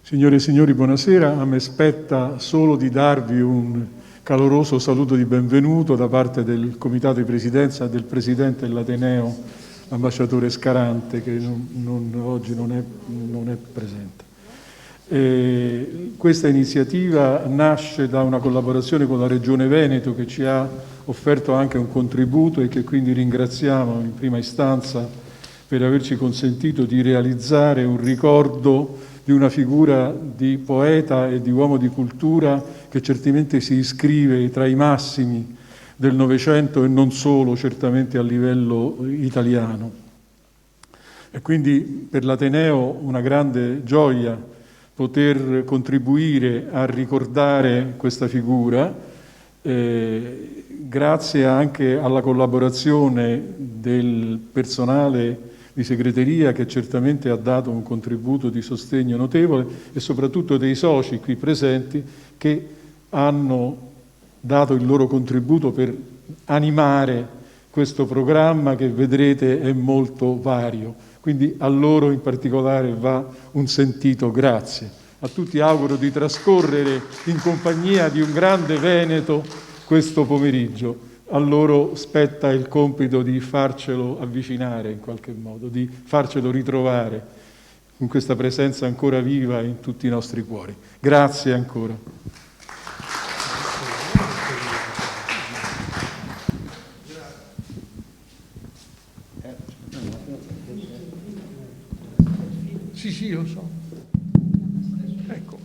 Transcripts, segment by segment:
Signore e signori, buonasera. A me spetta solo di darvi un caloroso saluto di benvenuto da parte del Comitato di Presidenza e del Presidente dell'Ateneo, l'ambasciatore Scarante, che oggi non è presente. Questa iniziativa nasce da una collaborazione con la Regione Veneto, che ci ha offerto anche un contributo e che quindi ringraziamo in prima istanza per averci consentito di realizzare un ricordo di una figura di poeta e di uomo di cultura che certamente si iscrive tra i massimi del Novecento e non solo, certamente a livello italiano. E quindi per l'Ateneo una grande gioia poter contribuire a ricordare questa figura, grazie anche alla collaborazione del personale di segreteria, che certamente ha dato un contributo di sostegno notevole, e soprattutto dei soci qui presenti che hanno dato il loro contributo per animare questo programma, che vedrete è molto vario. Quindi a loro in particolare va un sentito grazie. A tutti auguro di trascorrere in compagnia di un grande Veneto questo pomeriggio. A loro spetta il compito di farcelo avvicinare in qualche modo, di farcelo ritrovare con questa presenza ancora viva in tutti i nostri cuori. Grazie ancora. Sì, lo so. Ecco.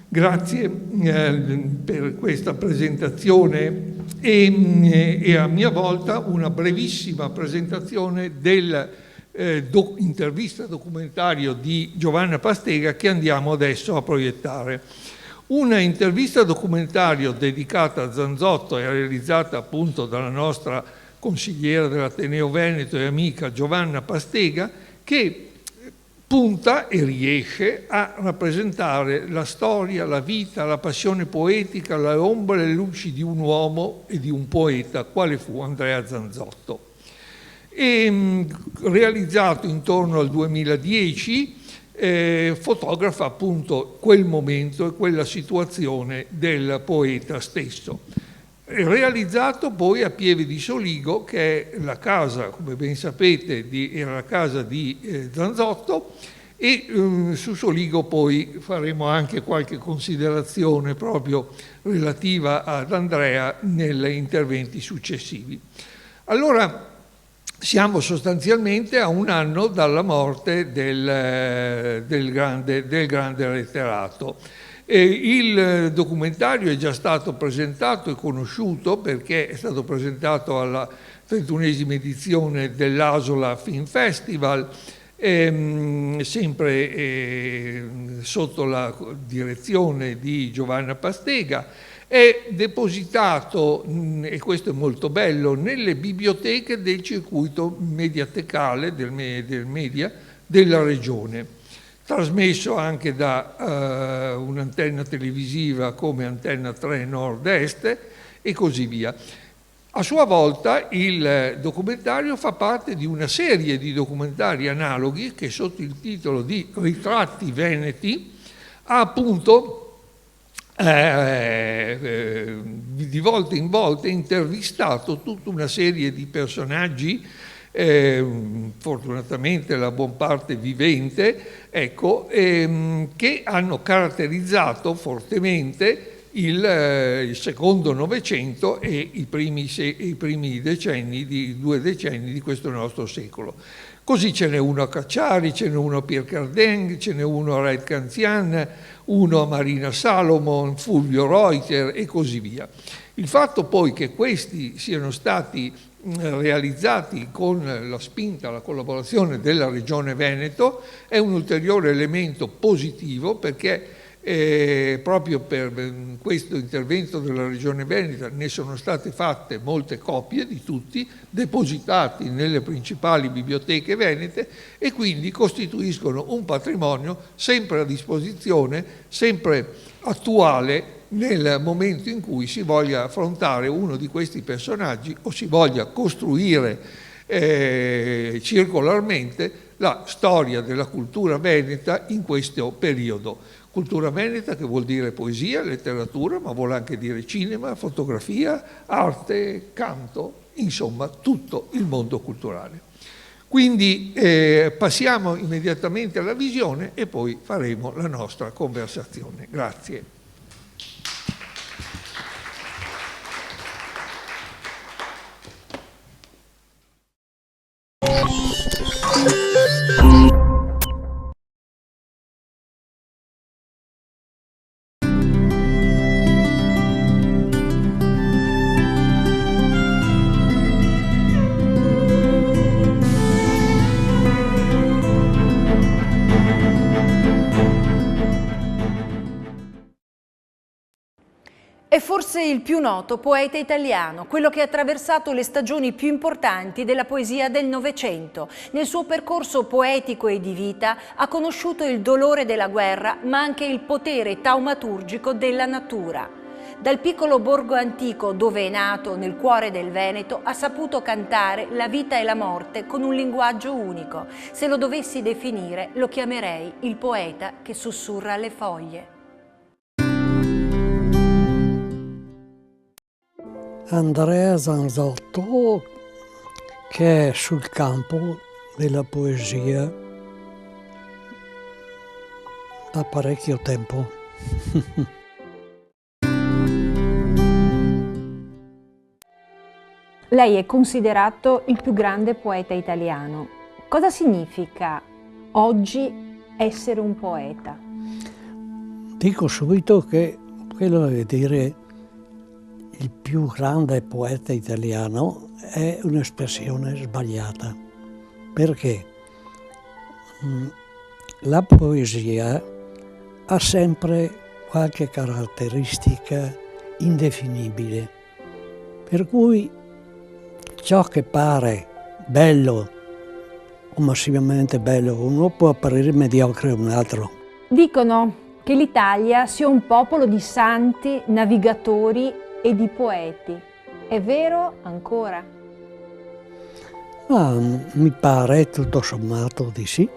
Grazie per questa presentazione. E a mia volta una brevissima presentazione dell'intervista documentario di Giovanna Pastega che andiamo adesso a proiettare. Una intervista documentario dedicata a Zanzotto e realizzata appunto dalla nostra consigliera dell'Ateneo Veneto e amica Giovanna Pastega, che punta e riesce a rappresentare la storia, la vita, la passione poetica, le ombre e le luci di un uomo e di un poeta, quale fu Andrea Zanzotto. Realizzato intorno al 2010, fotografa appunto quel momento e quella situazione del poeta stesso. Realizzato poi a Pieve di Soligo, che è la casa, come ben sapete, era la casa di Zanzotto, e su Soligo poi faremo anche qualche considerazione proprio relativa ad Andrea negli interventi successivi. Allora, siamo sostanzialmente a un anno dalla morte del grande letterato. Il documentario è già stato presentato e conosciuto perché è stato presentato alla 31esima edizione dell'Asola Film Festival, sempre sotto la direzione di Giovanna Pastega. È depositato, e questo è molto bello, nelle biblioteche del circuito mediatecale del media della regione, trasmesso anche da un'antenna televisiva come Antenna 3 Nord-Est e così via. A sua volta il documentario fa parte di una serie di documentari analoghi che sotto il titolo di Ritratti Veneti ha appunto di volta in volta intervistato tutta una serie di personaggi, fortunatamente la buon parte vivente, ecco, che hanno caratterizzato fortemente il secondo Novecento e i primi decenni, 2 decenni di questo nostro secolo. Così ce n'è uno a Cacciari, ce n'è uno a Pierre Cardin, ce n'è uno a Raed Canzian, uno a Marina Salomon, Fulvio Reuter e così via. Il fatto poi che questi siano stati realizzati con la spinta, la collaborazione della Regione Veneto è un ulteriore elemento positivo, perché proprio per questo intervento della Regione Veneto ne sono state fatte molte copie di tutti, depositati nelle principali biblioteche venete e quindi costituiscono un patrimonio sempre a disposizione, sempre attuale nel momento in cui si voglia affrontare uno di questi personaggi o si voglia costruire circolarmente la storia della cultura veneta in questo periodo. Cultura veneta che vuol dire poesia, letteratura, ma vuole anche dire cinema, fotografia, arte, canto, insomma tutto il mondo culturale. Quindi passiamo immediatamente alla visione e poi faremo la nostra conversazione. Grazie. È forse il più noto poeta italiano, quello che ha attraversato le stagioni più importanti della poesia del Novecento. Nel suo percorso poetico e di vita ha conosciuto il dolore della guerra, ma anche il potere taumaturgico della natura. Dal piccolo borgo antico dove è nato, nel cuore del Veneto, ha saputo cantare la vita e la morte con un linguaggio unico. Se lo dovessi definire, lo chiamerei il poeta che sussurra alle foglie. Andrea Zanzotto, che è sul campo della poesia da parecchio tempo. Lei è considerato il più grande poeta italiano. Cosa significa oggi essere un poeta? Dico subito che quello vuol dire il più grande poeta italiano è un'espressione sbagliata, perché la poesia ha sempre qualche caratteristica indefinibile, per cui ciò che pare bello o massimamente bello uno può apparire mediocre a un altro. Dicono che l'Italia sia un popolo di santi, navigatori e di poeti. È vero ancora? Ma mi pare tutto sommato di sì.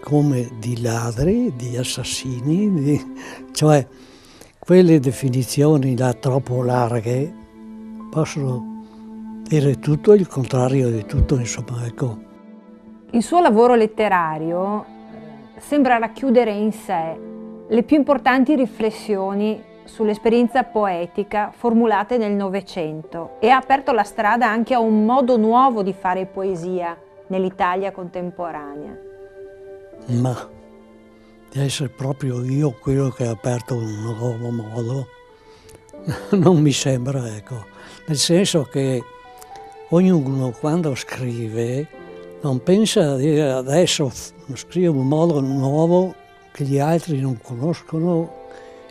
Come di ladri, di assassini, cioè quelle definizioni là troppo larghe possono dire tutto e il contrario di tutto, insomma, ecco. Il suo lavoro letterario sembra racchiudere in sé le più importanti riflessioni sull'esperienza poetica formulate nel Novecento e ha aperto la strada anche a un modo nuovo di fare poesia nell'Italia contemporanea. Ma di essere proprio io quello che ha aperto un nuovo modo non mi sembra, ecco. Nel senso che ognuno quando scrive non pensa a dire adesso scrivo un modo nuovo che gli altri non conoscono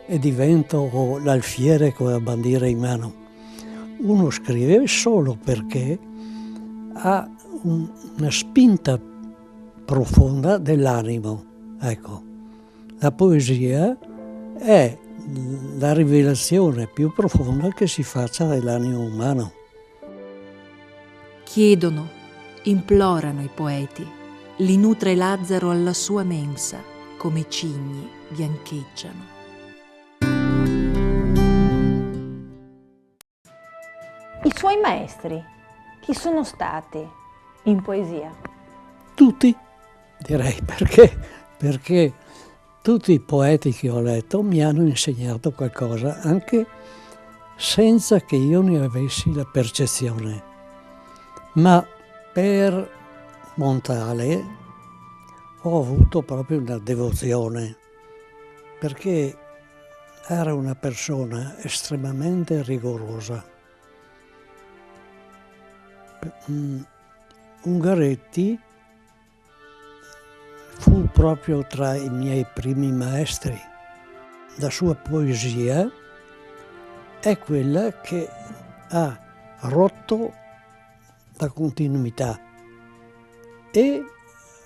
e divento l'alfiere con la bandiera in mano. Uno scrive solo perché ha una spinta profonda dell'animo. Ecco, la poesia è la rivelazione più profonda che si faccia dell'animo umano. Chiedono, implorano i poeti, li nutre Lazzaro alla sua mensa, come cigni biancheggiano. I suoi maestri, chi sono stati in poesia? Tutti, direi, perché tutti i poeti che ho letto mi hanno insegnato qualcosa, anche senza che io ne avessi la percezione. Ma per Montale ho avuto proprio una devozione, perché era una persona estremamente rigorosa. Ungaretti fu proprio tra i miei primi maestri. La sua poesia è quella che ha rotto la continuità e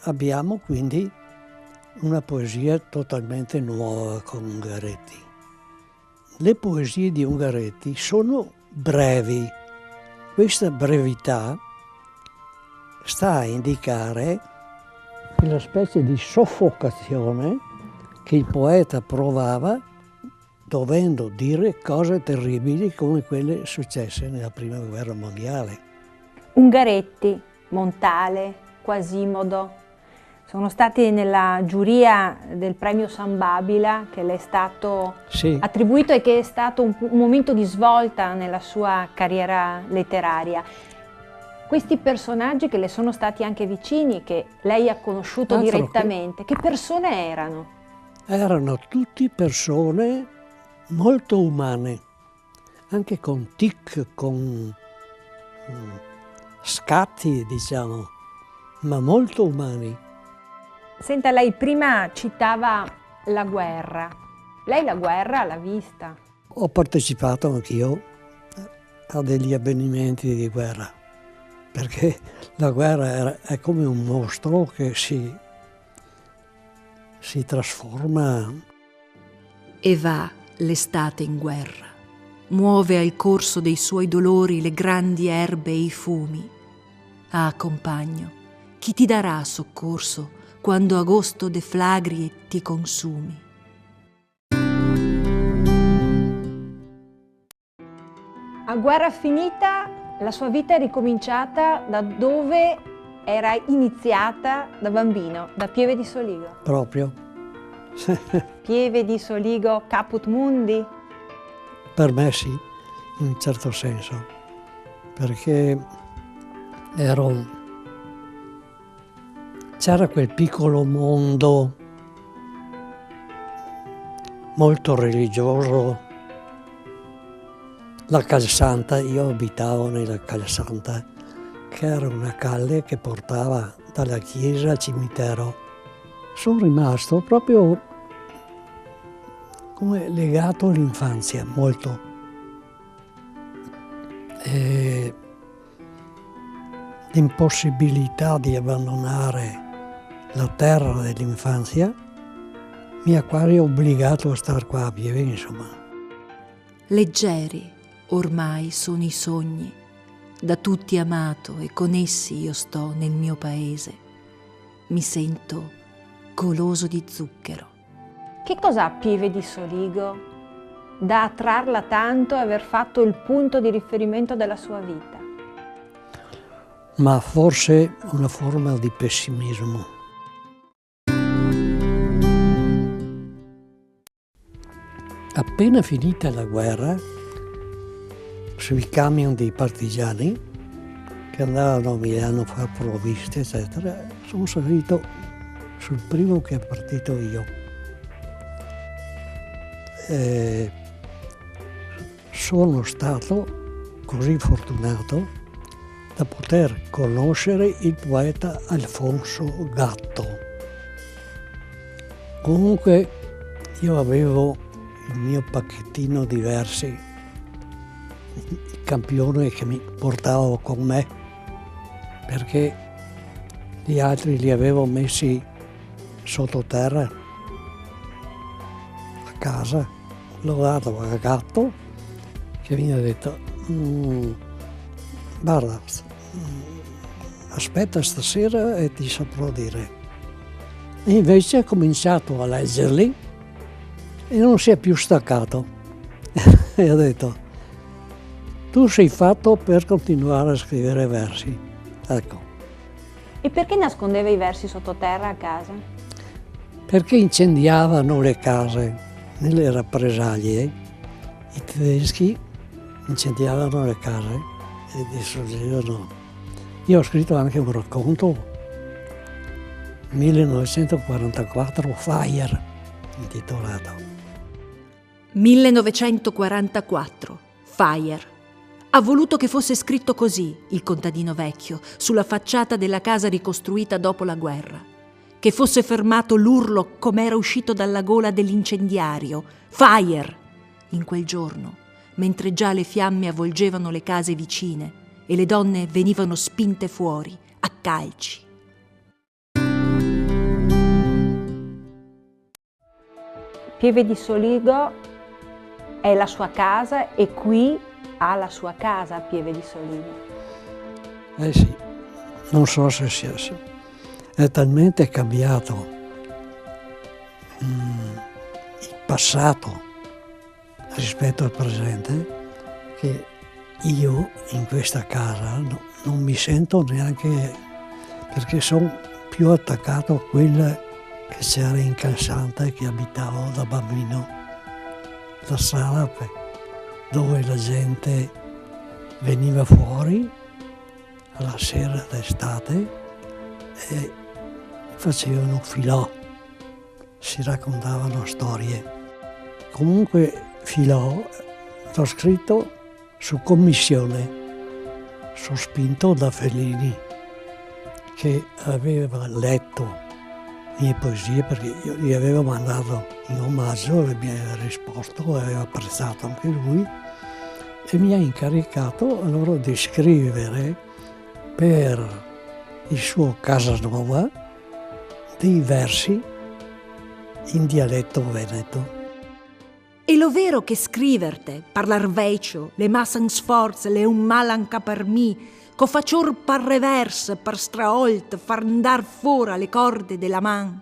abbiamo quindi una poesia totalmente nuova con Ungaretti. Le poesie di Ungaretti sono brevi. Questa brevità sta a indicare quella specie di soffocazione che il poeta provava dovendo dire cose terribili come quelle successe nella Prima Guerra Mondiale. Ungaretti, Montale, Quasimodo sono stati nella giuria del premio San Babila che le è stato attribuito e che è stato un momento di svolta nella sua carriera letteraria. Questi personaggi che le sono stati anche vicini, che lei ha conosciuto direttamente, che persone erano? Erano tutti persone molto umane, anche con tic, con scatti, diciamo, ma molto umani. Senta, lei prima citava la guerra. Lei la guerra l'ha vista? Ho partecipato anch'io a degli avvenimenti di guerra, perché la guerra è come un mostro che si trasforma. E va l'estate in guerra, muove al corso dei suoi dolori le grandi erbe e i fumi. Ah, compagno, chi ti darà soccorso quando agosto deflagri e ti consumi? A guerra finita, la sua vita è ricominciata da dove era iniziata da bambino, da Pieve di Soligo. Proprio. Pieve di Soligo, caput mundi? Per me sì, in un certo senso, perché c'era quel piccolo mondo molto religioso, la Calsanta. Io abitavo nella Calsanta, che era una calle che portava dalla chiesa al cimitero. Sono rimasto proprio come legato all'infanzia, molto. E l'impossibilità di abbandonare la terra dell'infanzia mi ha quasi obbligato a star qua a Pieve, insomma. Leggeri ormai sono i sogni, da tutti amato e con essi io sto nel mio paese. Mi sento goloso di zucchero. Che cosa ha Pieve di Soligo da attrarla tanto e aver fatto il punto di riferimento della sua vita? Ma forse una forma di pessimismo. Appena finita la guerra, sui camion dei partigiani che andavano a Milano a fare provviste, eccetera, sono salito sul primo che è partito io. Sono stato così fortunato da poter conoscere il poeta Alfonso Gatto. Comunque io avevo il mio pacchettino di versi, il campione che mi portavo con me, perché gli altri li avevo messi sottoterra a casa. L'ho dato a Gatto, che mi ha detto guarda, aspetta stasera e ti saprò dire. E invece ha cominciato a leggerli e non si è più staccato. E ha detto, tu sei fatto per continuare a scrivere versi. Ecco. E perché nascondeva i versi sottoterra a casa? Perché incendiavano le case nelle rappresaglie. I tedeschi incendiavano le case e distruggevano. Io ho scritto anche un racconto, 1944, Fire, intitolato. 1944, Fire. Ha voluto che fosse scritto così, il contadino vecchio, sulla facciata della casa ricostruita dopo la guerra. Che fosse fermato l'urlo com'era uscito dalla gola dell'incendiario. Fire! In quel giorno, mentre già le fiamme avvolgevano le case vicine e le donne venivano spinte fuori a calci. Pieve di Soligo è la sua casa e qui ha la sua casa a Pieve di Soligo. Sì, non so se è talmente cambiato il passato rispetto al presente che io in questa casa non mi sento neanche, perché sono più attaccato a quella che c'era in Cassante, che abitavo da bambino, la sala dove la gente veniva fuori alla sera d'estate e facevano filò, si raccontavano storie. Comunque filò l'ho scritto su commissione, sospinto da Fellini, che aveva letto mie poesie, perché io gli avevo mandato in omaggio e mi aveva risposto, aveva apprezzato anche lui, e mi ha incaricato allora di scrivere per il suo Casanova dei versi in dialetto veneto. E lo vero che scriverte, parlar vecchio, le massan sforz, le un mal anca per mi, co faccior par revers, par straolt, far andar fora le corde della man.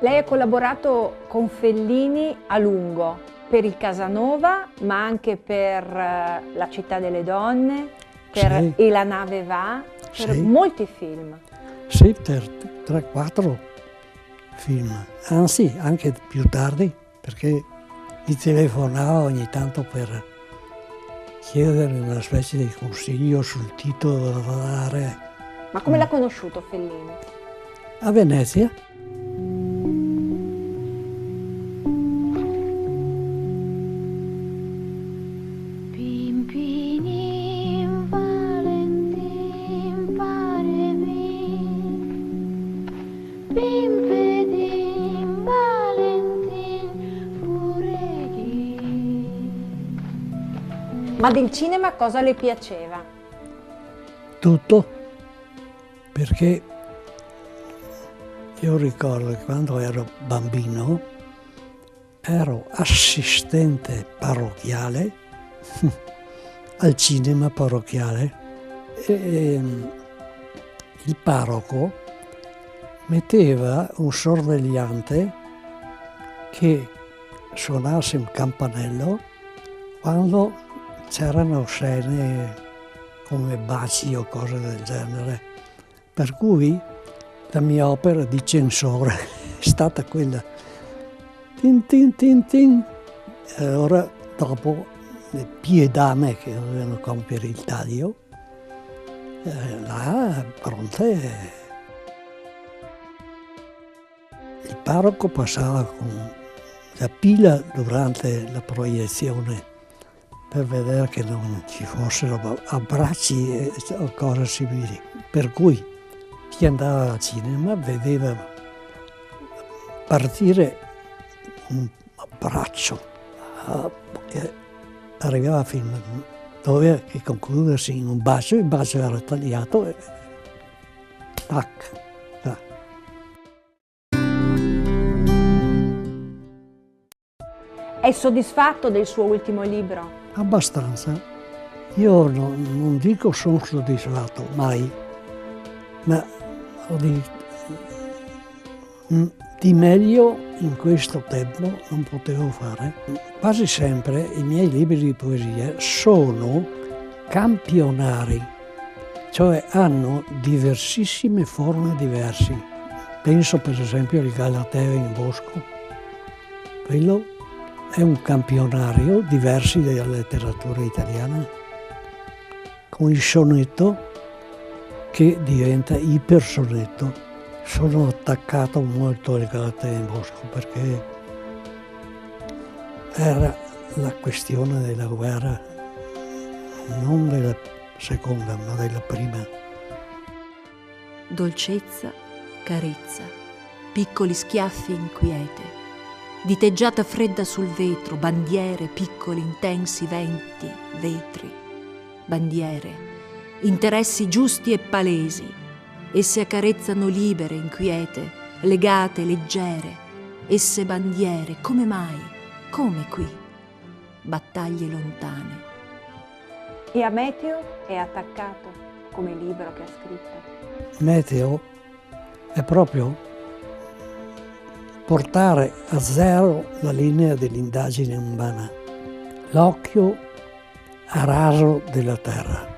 Lei ha collaborato con Fellini a lungo, per il Casanova, ma anche per La città delle donne, per Sì. E la nave va, per Sì. molti film. Sì, per 3-4 film, anzi anche più tardi, perché mi telefonava ogni tanto per chiedere una specie di consiglio sul titolo da dare Ma come l'ha conosciuto Fellini? a Venezia. Pimpinim Valentin parevin, Pimpedim Valentin fureghin. Ma del cinema cosa le piaceva? Tutto, perché io ricordo che quando ero bambino ero assistente parrocchiale al cinema parrocchiale e il parroco metteva un sorvegliante che suonasse un campanello quando c'erano scene come baci o cose del genere. Per cui la mia opera di censore è stata quella. Tin tin tin tin. E allora dopo le pie dame che dovevano compiere il taglio, là pronte. Il parroco passava con la pila durante la proiezione per vedere che non ci fossero abbracci o cose simili. Per cui chi andava al cinema vedeva partire un abbraccio e arrivava fino dove che concludersi in un bacio, il bacio era tagliato e tac. È soddisfatto del suo ultimo libro? Abbastanza. Io non dico sono soddisfatto, mai, ma di meglio in questo tempo non potevo fare. Quasi sempre i miei libri di poesia sono campionari, cioè hanno diversissime forme diverse. Penso per esempio al Galateo in bosco. Quello è un campionario diverso dalla letteratura italiana, con il sonetto che diventa ipersonetto. Sono attaccato molto al Galateo in bosco perché era la questione della guerra, non della seconda, ma della prima. Dolcezza, carezza, piccoli schiaffi inquiete, diteggiata fredda sul vetro, bandiere, piccoli intensi venti, vetri, bandiere, interessi giusti e palesi, esse accarezzano libere, inquiete, legate, leggere, esse bandiere, come mai, come qui, battaglie lontane. E a Meteo è attaccato come libro che ha scritto? meteo è proprio portare a zero la linea dell'indagine umana, l'occhio a raso della terra.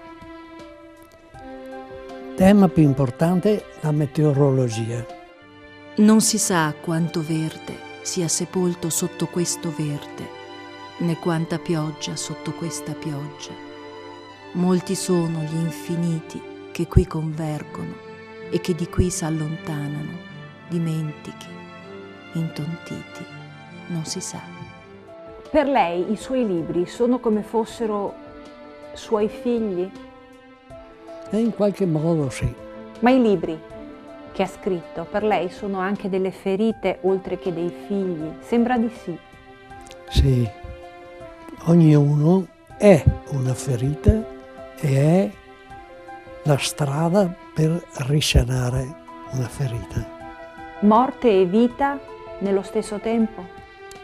Tema più importante, la meteorologia. Non si sa quanto verde sia sepolto sotto questo verde, né quanta pioggia sotto questa pioggia. Molti sono gli infiniti che qui convergono e che di qui s'allontanano, dimentichi, intontiti, non si sa. Per lei i suoi libri sono come fossero suoi figli? E in qualche modo sì. Ma i libri che ha scritto per lei sono anche delle ferite oltre che dei figli? Sembra di sì. Sì, ognuno è una ferita e è la strada per risanare una ferita. Morte e vita nello stesso tempo?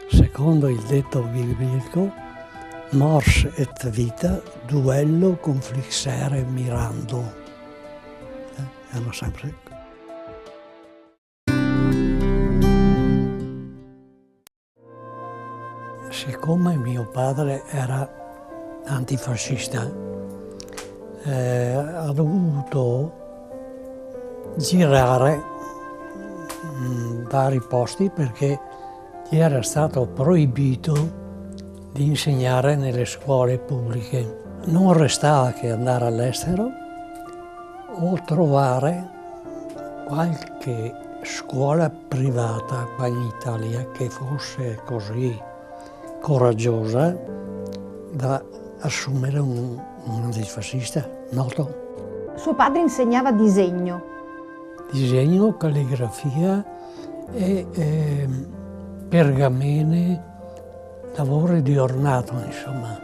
Secondo il detto biblico, mors et vita, duello conflixere mirando. Hanno sempre. Siccome mio padre era antifascista, ha dovuto girare vari posti perché gli era stato proibito di insegnare nelle scuole pubbliche. Non restava che andare all'estero o trovare qualche scuola privata qua in Italia che fosse così coraggiosa da assumere un antifascista noto. Suo padre insegnava disegno. Disegno, calligrafia e pergamene, lavori di ornato, insomma.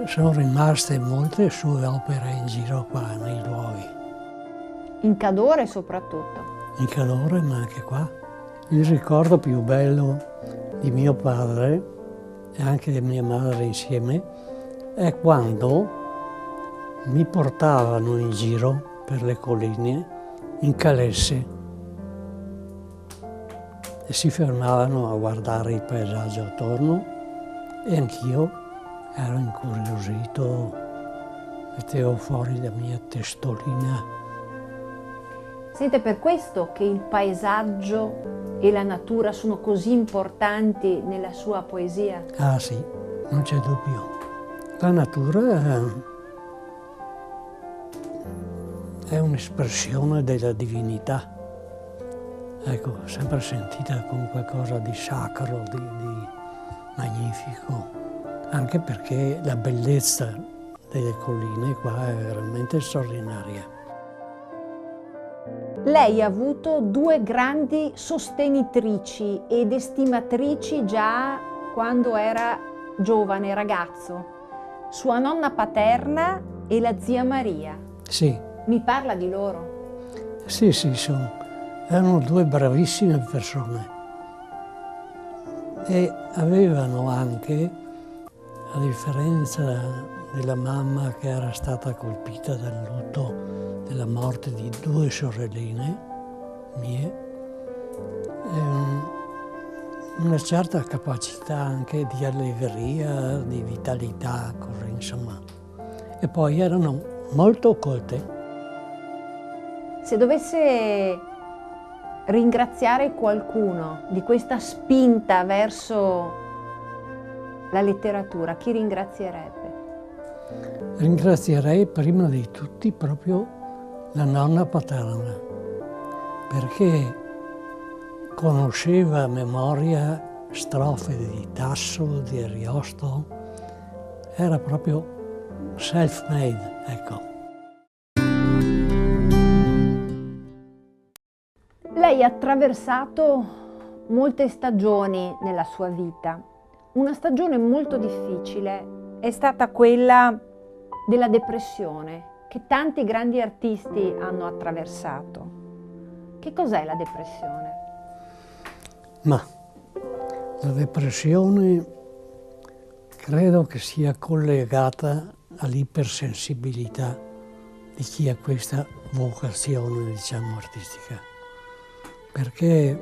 Sono rimaste molte sue opere in giro qua nei luoghi. In Cadore soprattutto. In Cadore, ma anche qua. Il ricordo più bello di mio padre e anche di mia madre insieme è quando mi portavano in giro per le colline in calesse e si fermavano a guardare il paesaggio attorno e anch'io ero incuriosito, mettevo fuori la mia testolina. Sente, per questo che il paesaggio e la natura sono così importanti nella sua poesia? Ah sì, non c'è dubbio. La natura è un'espressione della divinità. Ecco, sempre sentita come qualcosa di sacro, di magnifico, anche perché la bellezza delle colline qua è veramente straordinaria. Lei ha avuto due grandi sostenitrici ed estimatrici già quando era giovane, ragazzo, sua nonna paterna e la zia Maria. Sì. Mi parla di loro? Sì, erano due bravissime persone e avevano anche, a differenza della mamma che era stata colpita dal lutto della morte di due sorelline mie, una certa capacità anche di allegria, di vitalità, così insomma. E poi erano molto colte. Se dovesse ringraziare qualcuno di questa spinta verso la letteratura, chi ringrazierebbe? Ringrazierei prima di tutti proprio la nonna paterna, perché conosceva a memoria strofe di Tasso, di Ariosto, era proprio self-made, ecco. Lei ha attraversato molte stagioni nella sua vita. Una stagione molto difficile è stata quella della depressione, che tanti grandi artisti hanno attraversato. Che cos'è la depressione? Ma la depressione credo che sia collegata all'ipersensibilità di chi ha questa vocazione, diciamo, artistica. Perché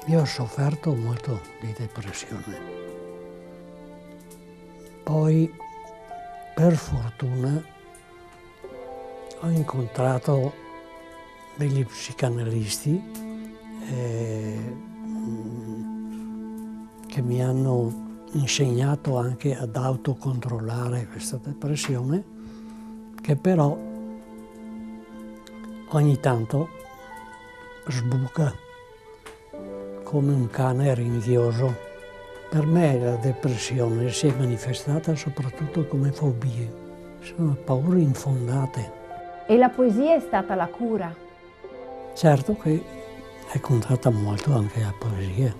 io ho sofferto molto di depressione. Poi, per fortuna, ho incontrato degli psicanalisti che mi hanno insegnato anche ad autocontrollare questa depressione, che però ogni tanto sbuca come un cane ringhioso. Per me la depressione si è manifestata soprattutto come fobie, sono paure infondate. E la poesia è stata la cura? Certo che è contata molto anche la poesia.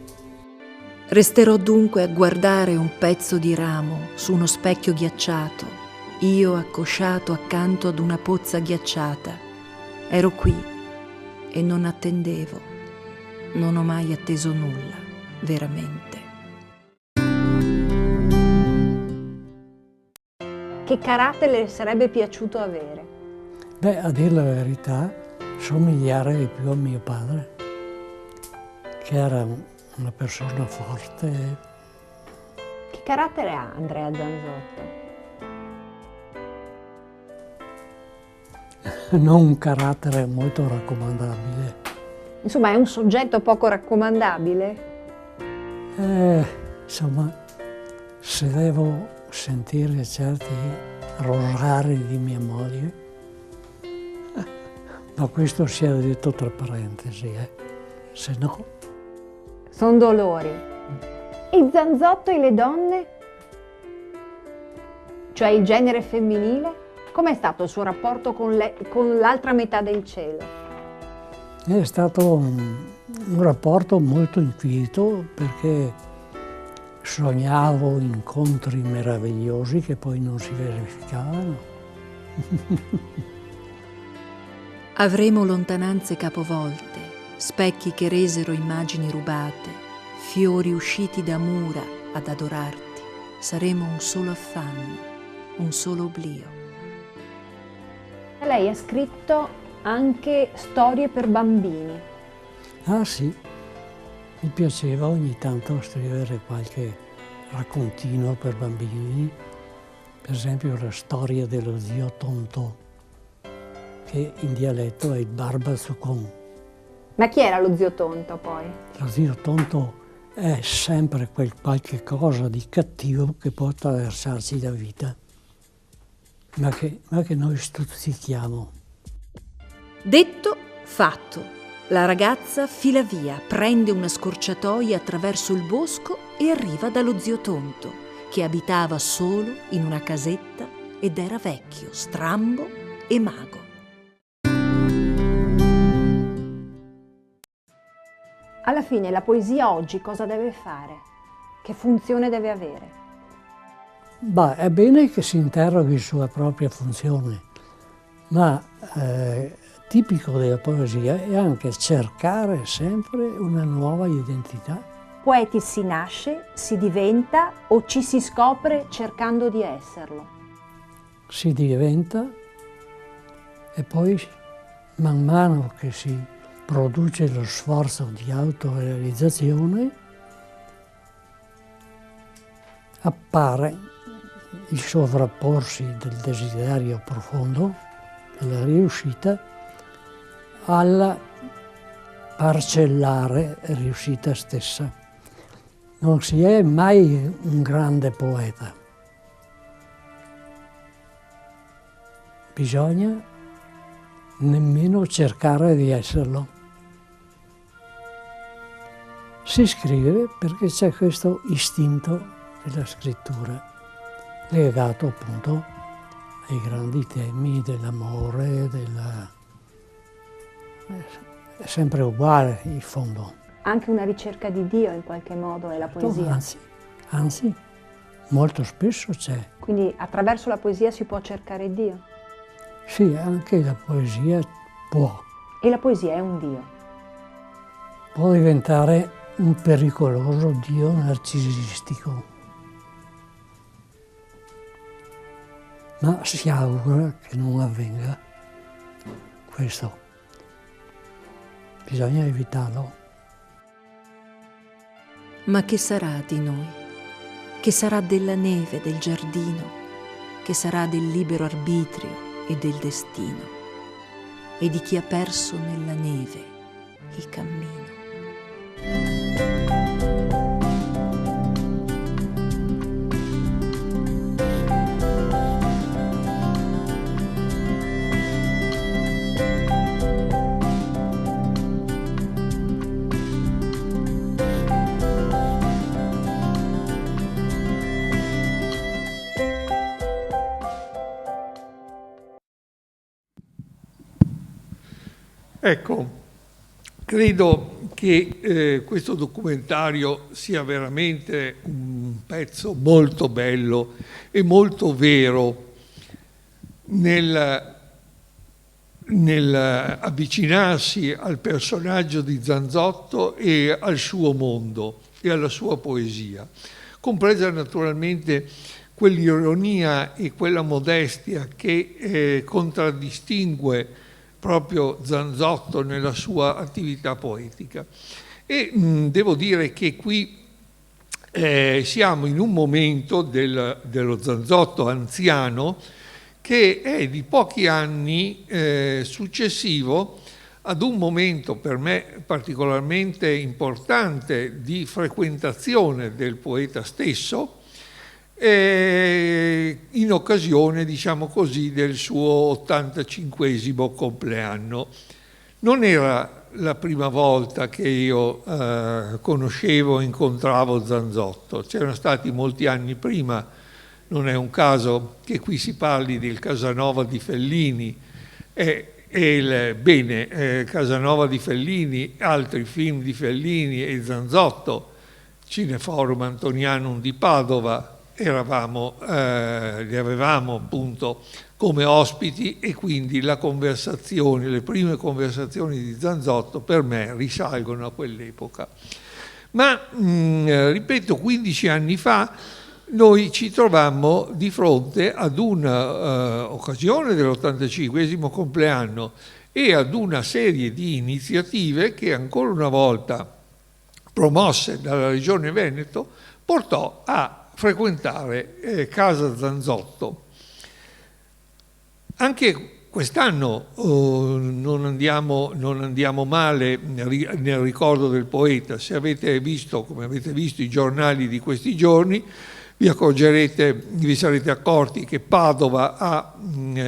Resterò dunque a guardare un pezzo di ramo su uno specchio ghiacciato, io accosciato accanto ad una pozza ghiacciata. Ero qui e non attendevo, non ho mai atteso nulla, veramente. Che carattere le sarebbe piaciuto avere? Beh, a dire la verità, somigliare di più a mio padre, che era una persona forte. Che carattere ha Andrea Zanzotto? Non un carattere molto raccomandabile. Insomma, è un soggetto poco raccomandabile? Insomma, se devo sentire certi rosari di mia moglie, ma questo sia detto tra parentesi, se no... Sono dolori. E Zanzotto e le donne? Cioè il genere femminile? Com'è stato il suo rapporto con l'altra metà del cielo? È stato un rapporto molto inquieto, perché sognavo incontri meravigliosi che poi non si verificavano. Avremo lontananze capovolte, specchi che resero immagini rubate, fiori usciti da mura ad adorarti. Saremo un solo affanno, un solo oblio. Lei ha scritto anche storie per bambini. Ah sì, mi piaceva ogni tanto scrivere qualche raccontino per bambini, per esempio la storia dello zio Tonto, che in dialetto è il Barbazucon. Ma chi era lo zio Tonto poi? Lo zio Tonto è sempre quel qualche cosa di cattivo che può attraversarci la vita, ma che noi stuzzichiamo. Detto, fatto. La ragazza fila via, prende una scorciatoia attraverso il bosco e arriva dallo zio Tonto, che abitava solo in una casetta ed era vecchio, strambo e mago. Alla fine la poesia oggi cosa deve fare? Che funzione deve avere? Beh, è bene che si interroghi sulla propria funzione, ma tipico della poesia è anche cercare sempre una nuova identità. Poeti si nasce, si diventa o ci si scopre cercando di esserlo? Si diventa e poi man mano che si produce lo sforzo di autorealizzazione appare il sovrapporsi del desiderio profondo, della riuscita, alla parcellare riuscita stessa. Non si è mai un grande poeta. Bisogna nemmeno cercare di esserlo. Si scrive perché c'è questo istinto della scrittura, legato appunto ai grandi temi dell'amore, è sempre uguale in fondo. Anche una ricerca di Dio in qualche modo è la poesia. Anzi, molto spesso c'è. Quindi attraverso la poesia si può cercare Dio. Sì, anche la poesia può. E la poesia è un Dio. Può diventare un pericoloso Dio narcisistico. ma si augura che non avvenga. Questo bisogna evitarlo. Ma che sarà di noi? Che sarà della neve, del giardino? Che sarà del libero arbitrio e del destino? E di chi ha perso nella neve il cammino? Ecco, credo che questo documentario sia veramente un pezzo molto bello e molto vero nel avvicinarsi al personaggio di Zanzotto e al suo mondo e alla sua poesia, compresa naturalmente quell'ironia e quella modestia che contraddistingue proprio Zanzotto nella sua attività poetica. E devo dire che qui siamo in un momento dello Zanzotto anziano che è di pochi anni successivo ad un momento per me particolarmente importante di frequentazione del poeta stesso, in occasione, diciamo così, del suo 85° compleanno. Non era la prima volta che io conoscevo e incontravo Zanzotto, c'erano stati molti anni prima, non è un caso che qui si parli del Casanova di Fellini, Casanova di Fellini, altri film di Fellini e Zanzotto, Cineforum Antonianum di Padova, li avevamo appunto come ospiti e quindi le prime conversazioni di Zanzotto per me risalgono a quell'epoca. Ma, ripeto, 15 anni fa noi ci trovammo di fronte ad un'occasione dell'85° compleanno e ad una serie di iniziative che ancora una volta promosse dalla Regione Veneto portò a frequentare Casa Zanzotto. Anche quest'anno non andiamo male nel ricordo del poeta. Se avete visto, come avete visto, i giornali di questi giorni, vi sarete accorti che Padova ha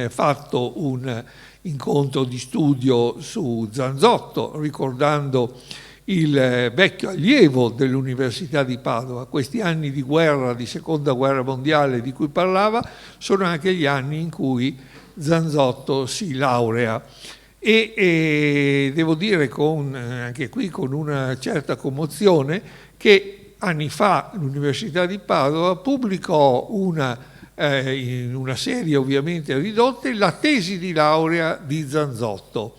fatto un incontro di studio su Zanzotto, ricordando il vecchio allievo dell'Università di Padova. Questi anni di guerra, di seconda guerra mondiale di cui parlava, sono anche gli anni in cui Zanzotto si laurea e devo dire anche qui con una certa commozione che anni fa l'Università di Padova pubblicò in una serie ovviamente ridotta la tesi di laurea di Zanzotto.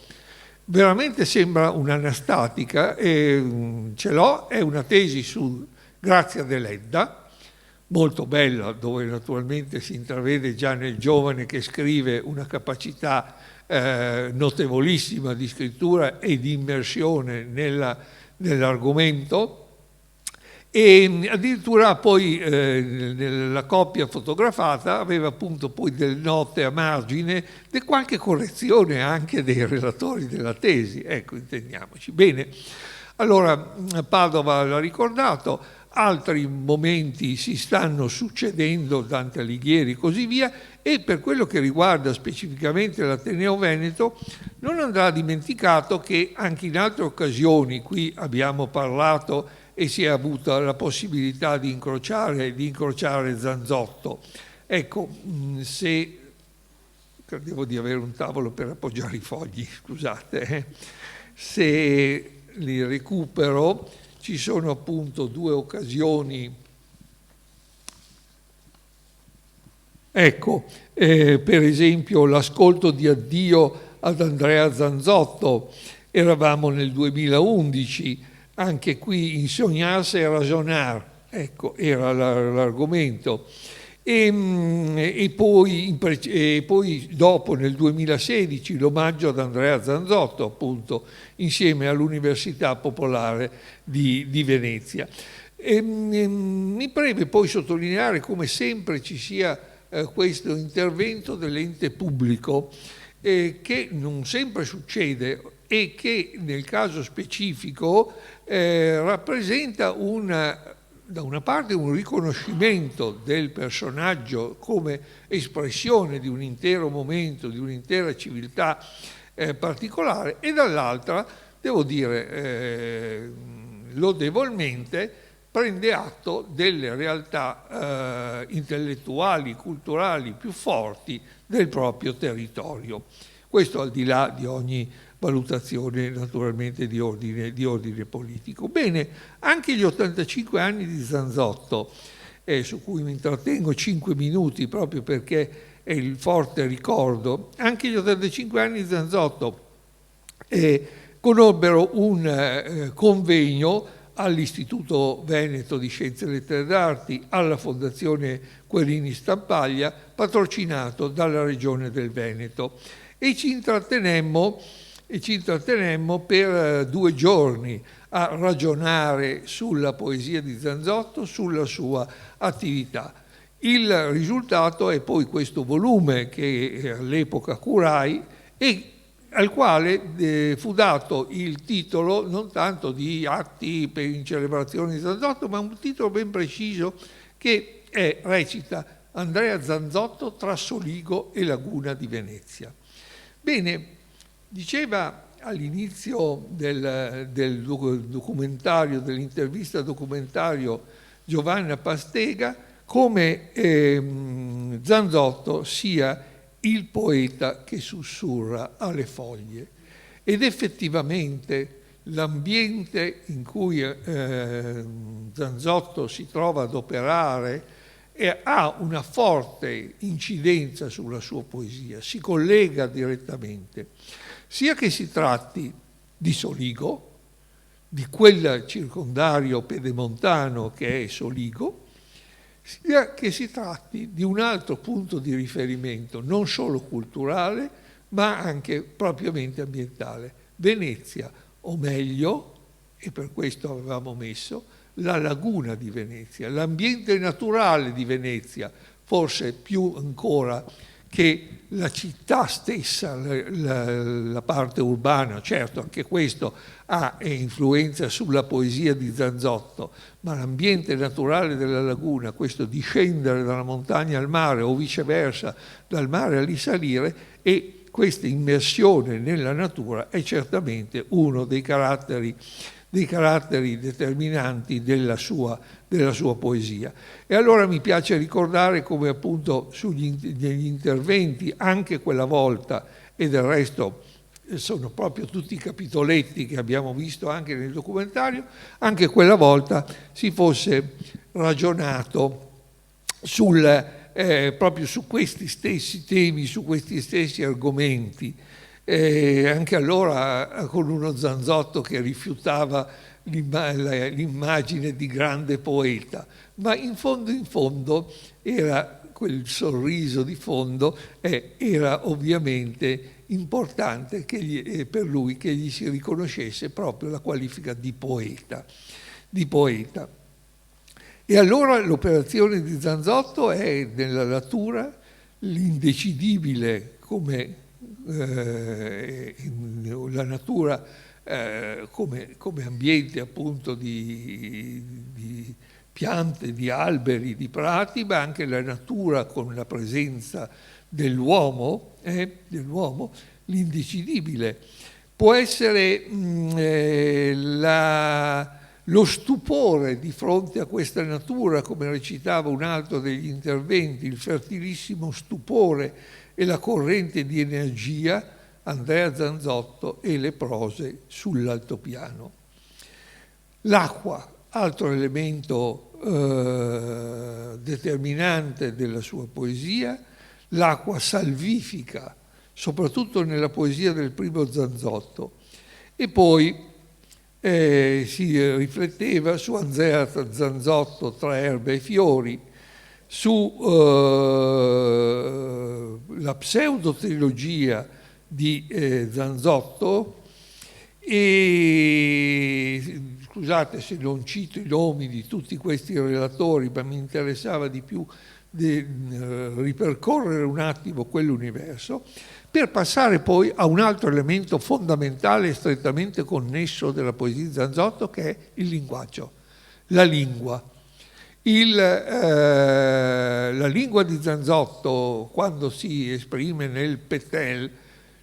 Veramente sembra un'anastatica, ce l'ho, è una tesi su Grazia Deledda, molto bella, dove naturalmente si intravede già nel giovane che scrive una capacità notevolissima di scrittura e di immersione nell'argomento. E addirittura poi la coppia fotografata aveva appunto poi delle note a margine di qualche correzione anche dei relatori della tesi, ecco, intendiamoci. Bene, allora Padova l'ha ricordato, altri momenti si stanno succedendo, Dante Alighieri e così via, e per quello che riguarda specificamente l'Ateneo Veneto non andrà dimenticato che anche in altre occasioni qui abbiamo parlato e si è avuta la possibilità di incrociare Zanzotto. Ecco, se credevo di avere un tavolo per appoggiare i fogli, scusate, se li recupero, ci sono appunto due occasioni. Ecco, per esempio l'ascolto di addio ad Andrea Zanzotto, eravamo nel 2011, anche qui Insognarse e Rajonar, ecco, era l'argomento. e poi dopo nel 2016 l'omaggio ad Andrea Zanzotto, appunto, insieme all'Università Popolare di Venezia. Mi preme poi sottolineare come sempre ci sia questo intervento dell'ente pubblico che non sempre succede e che nel caso specifico rappresenta da una parte un riconoscimento del personaggio come espressione di un intero momento, di un'intera civiltà particolare, e dall'altra, devo dire lodevolmente, prende atto delle realtà intellettuali, culturali più forti del proprio territorio. Questo al di là di ogni valutazione naturalmente di ordine politico. Bene, anche gli 85 anni di Zanzotto, su cui mi intrattengo 5 minuti proprio perché è il forte ricordo, anche gli 85 anni di Zanzotto conobbero un convegno all'Istituto Veneto di Scienze e Lettere d'Arti, alla Fondazione Querini Stampaglia, patrocinato dalla Regione del Veneto, e ci intrattenemmo per 2 giorni a ragionare sulla poesia di Zanzotto, sulla sua attività. Il risultato è poi questo volume che all'epoca curai e al quale fu dato il titolo non tanto di Atti in celebrazione di Zanzotto, ma un titolo ben preciso che recita Andrea Zanzotto tra Soligo e Laguna di Venezia. Bene, diceva all'inizio del documentario, dell'intervista documentario, Giovanna Pastega come Zanzotto sia il poeta che sussurra alle foglie, ed effettivamente l'ambiente in cui Zanzotto si trova ad operare ha una forte incidenza sulla sua poesia, si collega direttamente, sia che si tratti di Soligo, di quel circondario pedemontano che è Soligo, sia che si tratti di un altro punto di riferimento, non solo culturale, ma anche propriamente ambientale, Venezia, o meglio, e per questo avevamo messo, la laguna di Venezia, l'ambiente naturale di Venezia, forse più ancora che la città stessa, la parte urbana. Certo, anche questo ha influenza sulla poesia di Zanzotto, ma l'ambiente naturale della laguna, questo discendere dalla montagna al mare o viceversa, dal mare a risalire, e questa immersione nella natura è certamente uno dei caratteri determinanti della sua poesia. E allora mi piace ricordare come appunto negli interventi, anche quella volta, e del resto sono proprio tutti i capitoletti che abbiamo visto anche nel documentario, anche quella volta si fosse ragionato proprio su questi stessi temi, su questi stessi argomenti. Anche allora con uno Zanzotto che rifiutava l'immagine di grande poeta, ma in fondo era quel sorriso di fondo, era ovviamente importante per lui che gli si riconoscesse proprio la qualifica di poeta. E allora l'operazione di Zanzotto è nella natura l'indecidibile, come la natura come ambiente appunto di piante, di alberi, di prati, ma anche la natura con la presenza dell'uomo, l'indecidibile. Può essere lo stupore di fronte a questa natura, come recitava un altro degli interventi, il fertilissimo stupore e la corrente di energia, Andrea Zanzotto e le prose sull'altopiano. L'acqua, altro elemento determinante della sua poesia, l'acqua salvifica, soprattutto nella poesia del primo Zanzotto. E poi si rifletteva su Andrea Zanzotto tra erbe e fiori, la pseudotrilogia di Zanzotto, e scusate se non cito i nomi di tutti questi relatori, ma mi interessava di più ripercorrere un attimo quell'universo, per passare poi a un altro elemento fondamentale e strettamente connesso della poesia di Zanzotto, che è il linguaggio, la lingua. La lingua di Zanzotto, quando si esprime nel Petel,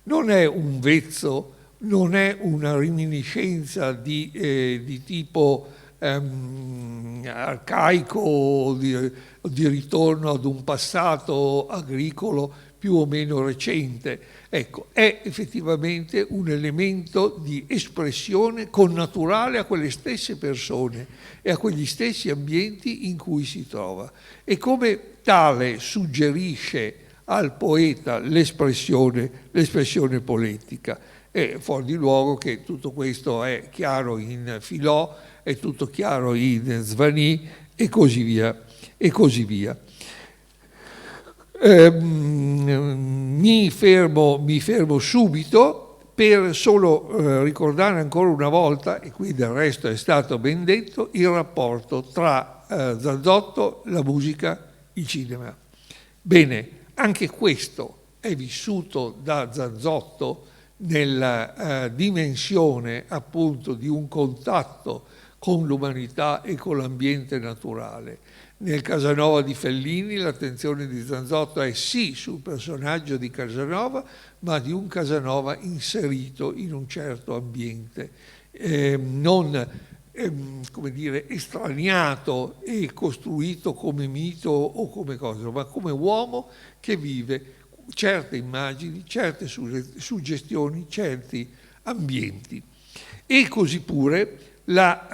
non è un vezzo, non è una reminiscenza di tipo arcaico o di ritorno ad un passato agricolo più o meno recente. Ecco, è effettivamente un elemento di espressione connaturale a quelle stesse persone e a quegli stessi ambienti in cui si trova, e come tale suggerisce al poeta l'espressione poetica. È fuori di luogo che tutto questo è chiaro in Filò, è tutto chiaro in Svani e così via. Mi fermo subito per solo ricordare ancora una volta, e qui del resto è stato ben detto, il rapporto tra Zanzotto, la musica, il cinema. Bene, anche questo è vissuto da Zanzotto nella dimensione appunto di un contatto con l'umanità e con l'ambiente naturale. Nel Casanova di Fellini l'attenzione di Zanzotto è sì sul personaggio di Casanova, ma di un Casanova inserito in un certo ambiente, non come dire, estraniato e costruito come mito o come cosa, ma come uomo che vive certe immagini, certe suggestioni, certi ambienti. E così pure la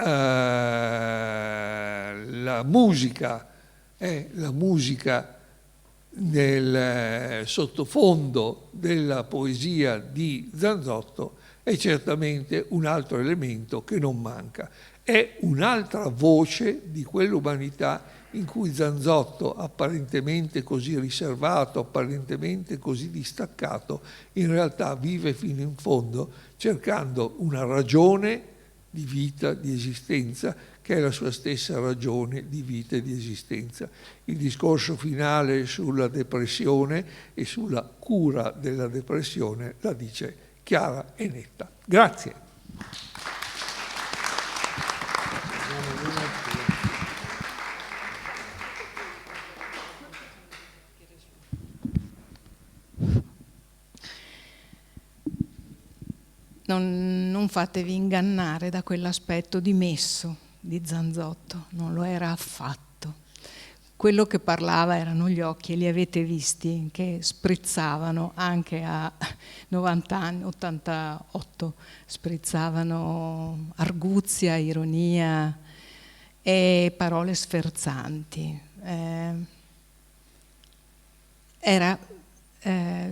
musica nel sottofondo della poesia di Zanzotto è certamente un altro elemento che non manca. È un'altra voce di quell'umanità in cui Zanzotto, apparentemente così riservato, apparentemente così distaccato, in realtà vive fino in fondo cercando una ragione di vita, di esistenza, che è la sua stessa ragione di vita e di esistenza. Il discorso finale sulla depressione e sulla cura della depressione la dice chiara e netta. Grazie. Non fatevi ingannare da quell'aspetto dimesso di Zanzotto, non lo era affatto. Quello che parlava erano gli occhi, e li avete visti, che sprizzavano anche a 90 anni, 88, sprizzavano arguzia, ironia e parole sferzanti. Era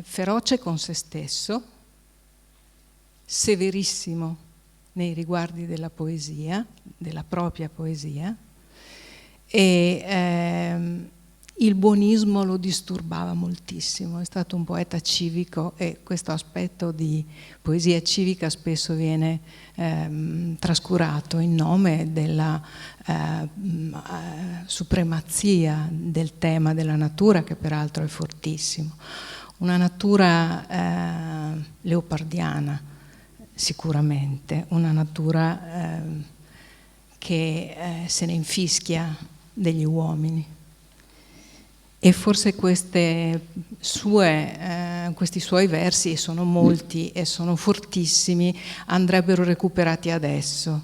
feroce con se stesso, severissimo nei riguardi della poesia, della propria poesia, e il buonismo lo disturbava moltissimo. È stato un poeta civico e questo aspetto di poesia civica spesso viene trascurato in nome della supremazia del tema della natura, che peraltro è fortissimo. Una natura leopardiana, sicuramente, una natura che se ne infischia degli uomini. E forse questi suoi versi, e sono molti e sono fortissimi, andrebbero recuperati adesso.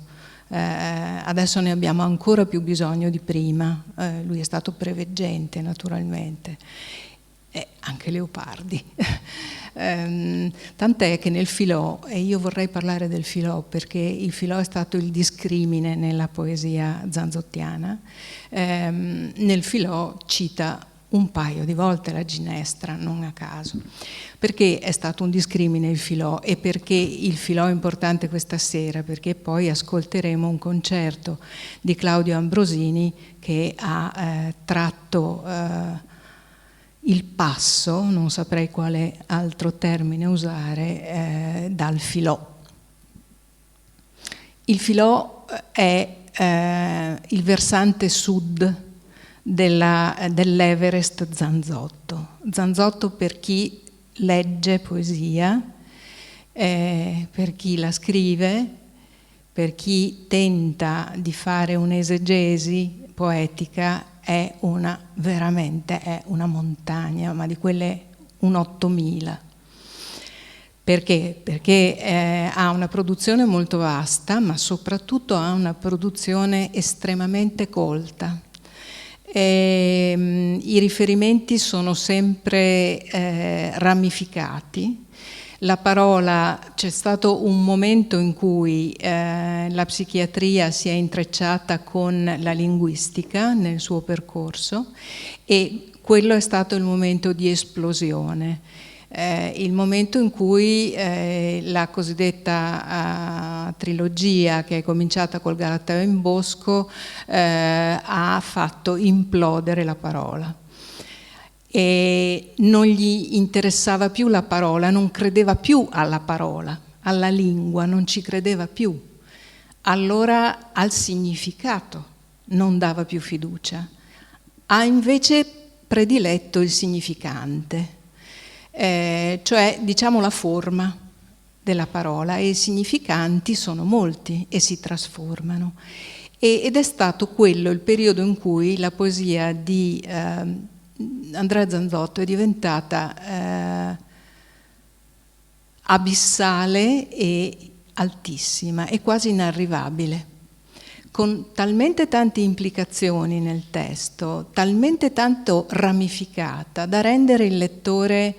Adesso ne abbiamo ancora più bisogno di prima. Lui è stato preveggente, naturalmente. Anche Leopardi. Tant'è che nel Filò, e io vorrei parlare del Filò perché il Filò è stato il discrimine nella poesia zanzottiana, nel Filò cita un paio di volte la ginestra, non a caso. Perché è stato un discrimine il Filò e perché il Filò è importante questa sera? Perché poi ascolteremo un concerto di Claudio Ambrosini che ha tratto il passo, non saprei quale altro termine usare, dal Filò. Il Filò è il versante sud dell'Everest Zanzotto. Zanzotto, per chi legge poesia, per chi la scrive, per chi tenta di fare un'esegesi poetica, veramente è una montagna, ma di quelle un 8000. Perché? Perché ha una produzione molto vasta, ma soprattutto ha una produzione estremamente colta. I riferimenti sono sempre ramificati. La parola, c'è stato un momento in cui la psichiatria si è intrecciata con la linguistica nel suo percorso e quello è stato il momento di esplosione. Il momento in cui la cosiddetta trilogia, che è cominciata col Galateo in Bosco, ha fatto implodere la parola. E non gli interessava più la parola, non credeva più alla parola, alla lingua, non ci credeva più. Allora al significato non dava più fiducia. Ha invece prediletto il significante. Cioè diciamo la forma della parola, e i significanti sono molti e si trasformano, ed è stato quello il periodo in cui la poesia di Andrea Zanzotto è diventata abissale e altissima e quasi inarrivabile, con talmente tante implicazioni nel testo, talmente tanto ramificata da rendere il lettore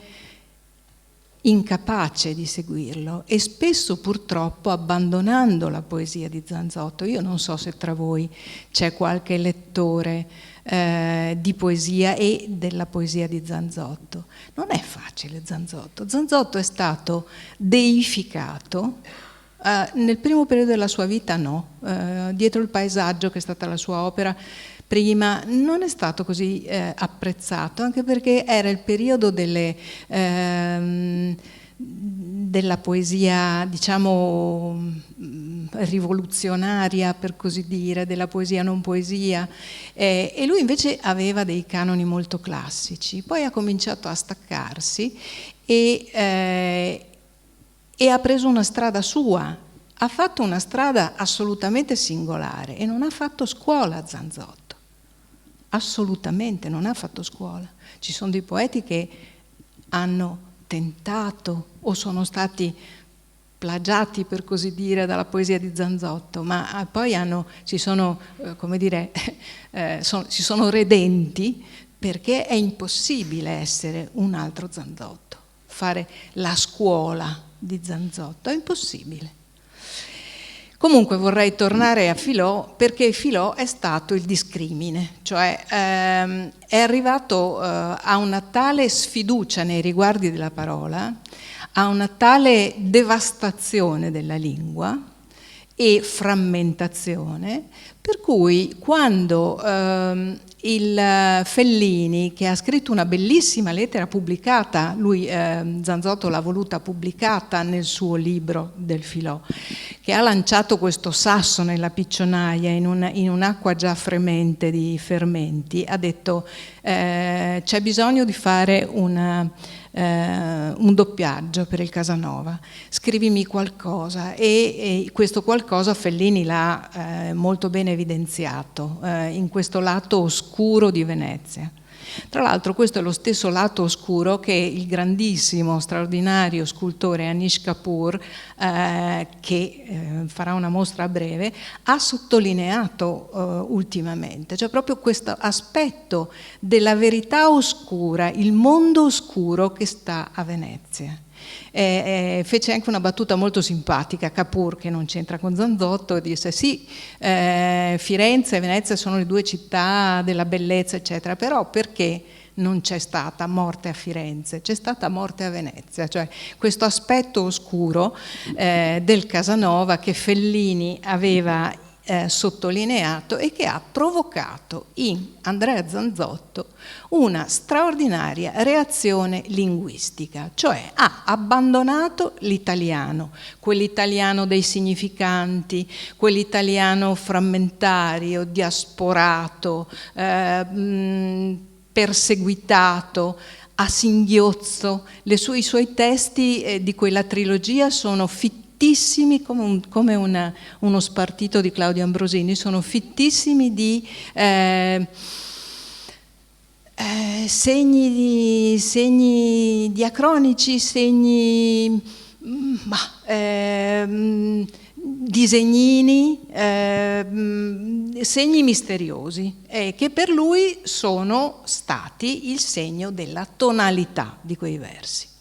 incapace di seguirlo e spesso purtroppo abbandonando la poesia di Zanzotto. Io non so se tra voi c'è qualche lettore di poesia e della poesia di Zanzotto. Non è facile Zanzotto. Zanzotto è stato deificato nel primo periodo della sua vita, no. Dietro il paesaggio, che è stata la sua opera prima, non è stato così apprezzato, anche perché era il periodo della poesia, diciamo, rivoluzionaria, per così dire, della poesia non poesia, e lui invece aveva dei canoni molto classici. Poi ha cominciato a staccarsi e ha preso una strada sua, ha fatto una strada assolutamente singolare e non ha fatto scuola Zanzotto. Assolutamente non ha fatto scuola. Ci sono dei poeti che hanno tentato o sono stati plagiati, per così dire, dalla poesia di Zanzotto, ma poi si sono redenti, perché è impossibile essere un altro Zanzotto, fare la scuola di Zanzotto, è impossibile. Comunque vorrei tornare a Filò, perché Filò è stato il discrimine, cioè è arrivato a una tale sfiducia nei riguardi della parola, a una tale devastazione della lingua e frammentazione, per cui quando il Fellini, che ha scritto una bellissima lettera pubblicata, lui Zanzotto l'ha voluta pubblicata nel suo libro del Filò, che ha lanciato questo sasso nella piccionaia in un'acqua già fremente di fermenti, ha detto c'è bisogno di fare un doppiaggio per il Casanova, scrivimi qualcosa, e questo qualcosa Fellini l'ha molto bene evidenziato in questo lato oscuro di Venezia. Tra l'altro questo è lo stesso lato oscuro che il grandissimo, straordinario scultore Anish Kapoor, che farà una mostra a breve, ha sottolineato ultimamente, cioè proprio questo aspetto della verità oscura, il mondo oscuro che sta a Venezia. Fece anche una battuta molto simpatica Kapoor, che non c'entra con Zanzotto, e disse sì, Firenze e Venezia sono le due città della bellezza eccetera, però perché non c'è stata morte a Firenze, c'è stata morte a Venezia, cioè questo aspetto oscuro del Casanova che Fellini aveva sottolineato e che ha provocato in Andrea Zanzotto una straordinaria reazione linguistica, cioè ha abbandonato l'italiano, quell'italiano dei significanti, quell'italiano frammentario, diasporato, perseguitato, a singhiozzo. I suoi testi di quella trilogia sono fittissimi come uno spartito di Claudio Ambrosini, sono fittissimi di segni diacronici, disegnini, segni misteriosi, che per lui sono stati il segno della tonalità di quei versi.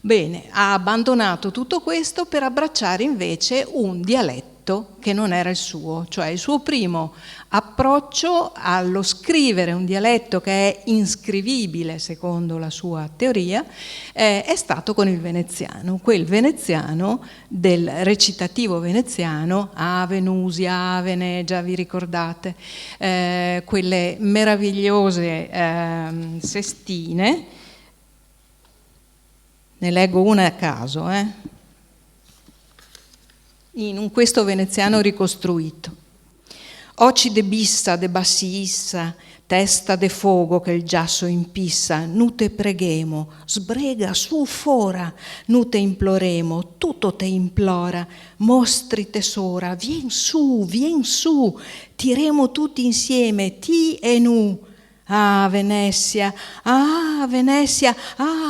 Bene, ha abbandonato tutto questo per abbracciare invece un dialetto che non era il suo, cioè il suo primo approccio allo scrivere un dialetto che è inscrivibile secondo la sua teoria è stato con il veneziano, quel veneziano del recitativo veneziano, Ave Nusia, Avene, già vi ricordate, quelle meravigliose sestine. Ne leggo una a caso, in questo veneziano ricostruito. Oci de bissa, de bassissa, testa de fogo che il giasso impissa, nute preghemo, sbrega su fora, nute imploremo, tutto te implora, mostri tesora, vien su, tiremo tutti insieme, ti e nu. Ah, Venezia, ah,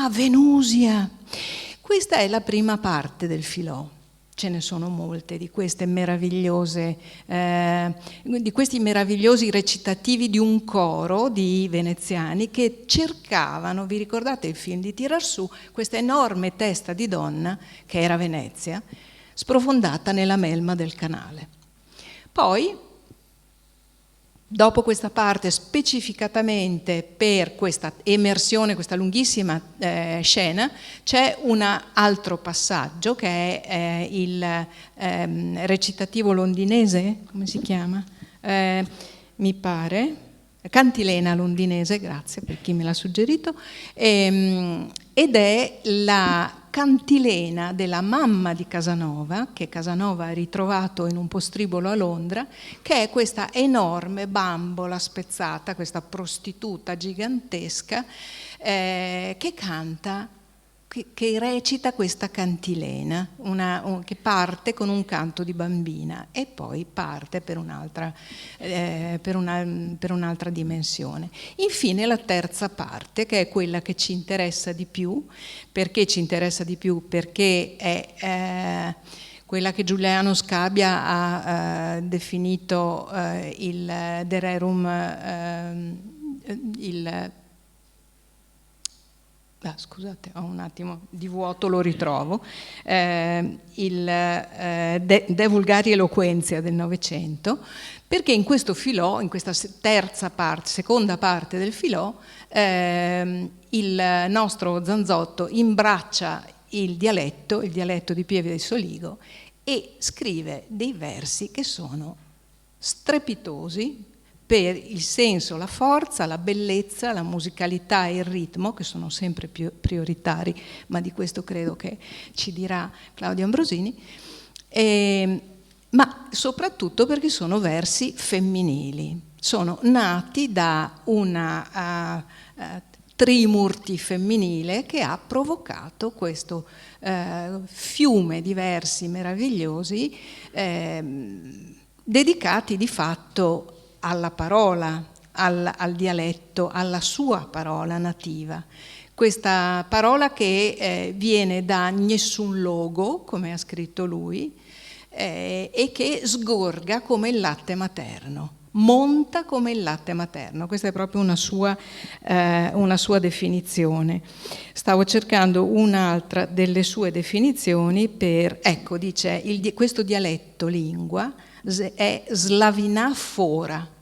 Venusia. Questa è la prima parte del Filò. Ce ne sono molte di queste meravigliose, di questi meravigliosi recitativi di un coro di veneziani che cercavano, vi ricordate il film, di tirar su questa enorme testa di donna che era Venezia, sprofondata nella melma del canale. Poi, dopo questa parte, specificatamente per questa emersione, questa lunghissima scena, c'è un altro passaggio che è il recitativo londinese, come si chiama? Mi pare, cantilena londinese, grazie per chi me l'ha suggerito, ed è la cantilena della mamma di Casanova, che Casanova ha ritrovato in un postribolo a Londra, che è questa enorme bambola spezzata, questa prostituta gigantesca che canta, che recita questa cantilena, che parte con un canto di bambina e poi parte per un'altra dimensione. Infine la terza parte, che è quella che ci interessa di più. Perché ci interessa di più? Perché è quella che Giuliano Scabbia ha definito il De Rerum, scusate, ho un attimo di vuoto, lo ritrovo, il De Vulgari Eloquenzia del Novecento, perché in questo Filò, in questa seconda parte del Filò, il nostro Zanzotto imbraccia il dialetto di Pieve di Soligo e scrive dei versi che sono strepitosi per il senso, la forza, la bellezza, la musicalità e il ritmo, che sono sempre più prioritari, ma di questo credo che ci dirà Claudio Ambrosini, ma soprattutto perché sono versi femminili, sono nati da una trimurti femminile che ha provocato questo fiume di versi meravigliosi dedicati di fatto alla parola, al dialetto, alla sua parola nativa. Questa parola che viene da nessun logo, come ha scritto lui, e che sgorga come il latte materno, monta come il latte materno. Questa è proprio una sua definizione. Stavo cercando un'altra delle sue definizioni ecco, dice, questo dialetto lingua è slavina fora,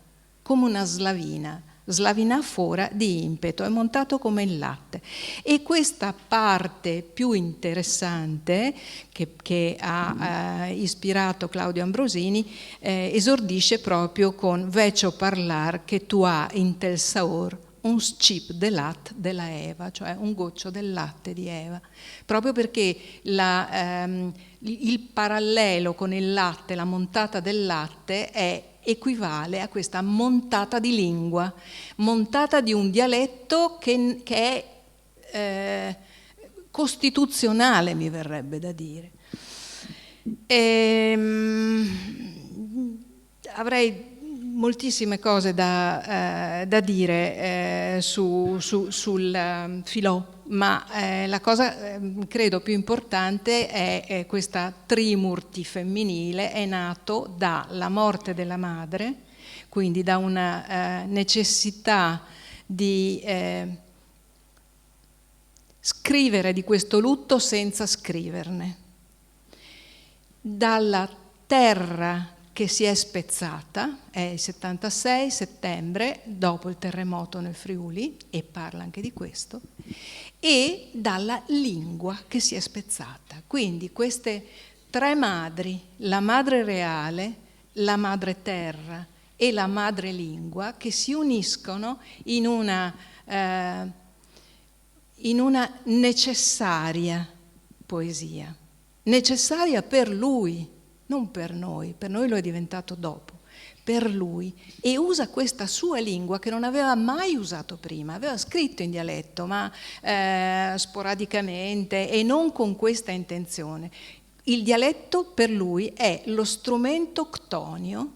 come una slavina, slavinà fora di impeto, è montato come il latte. E questa parte più interessante che ha ispirato Claudio Ambrosini esordisce proprio con «Vecio parlar che tu ha in tel saor un scip de lat della Eva», cioè un goccio del latte di Eva, proprio perché il parallelo con il latte, la montata del latte equivale a questa montata di lingua, montata di un dialetto che è costituzionale, mi verrebbe da dire. Avrei moltissime cose da dire sul Filò, ma la cosa credo più importante è questa trimurti femminile. È nato dalla morte della madre, quindi da una necessità di scrivere di questo lutto senza scriverne, dalla terra che si è spezzata, è il 76 settembre, dopo il terremoto nel Friuli, e parla anche di questo, e dalla lingua che si è spezzata. Quindi queste tre madri, la madre reale, la madre terra e la madre lingua, che si uniscono in una necessaria poesia, necessaria per lui, non per noi lo è diventato dopo, per lui, e usa questa sua lingua che non aveva mai usato prima. Aveva scritto in dialetto, ma sporadicamente e non con questa intenzione. Il dialetto per lui è lo strumento ctonio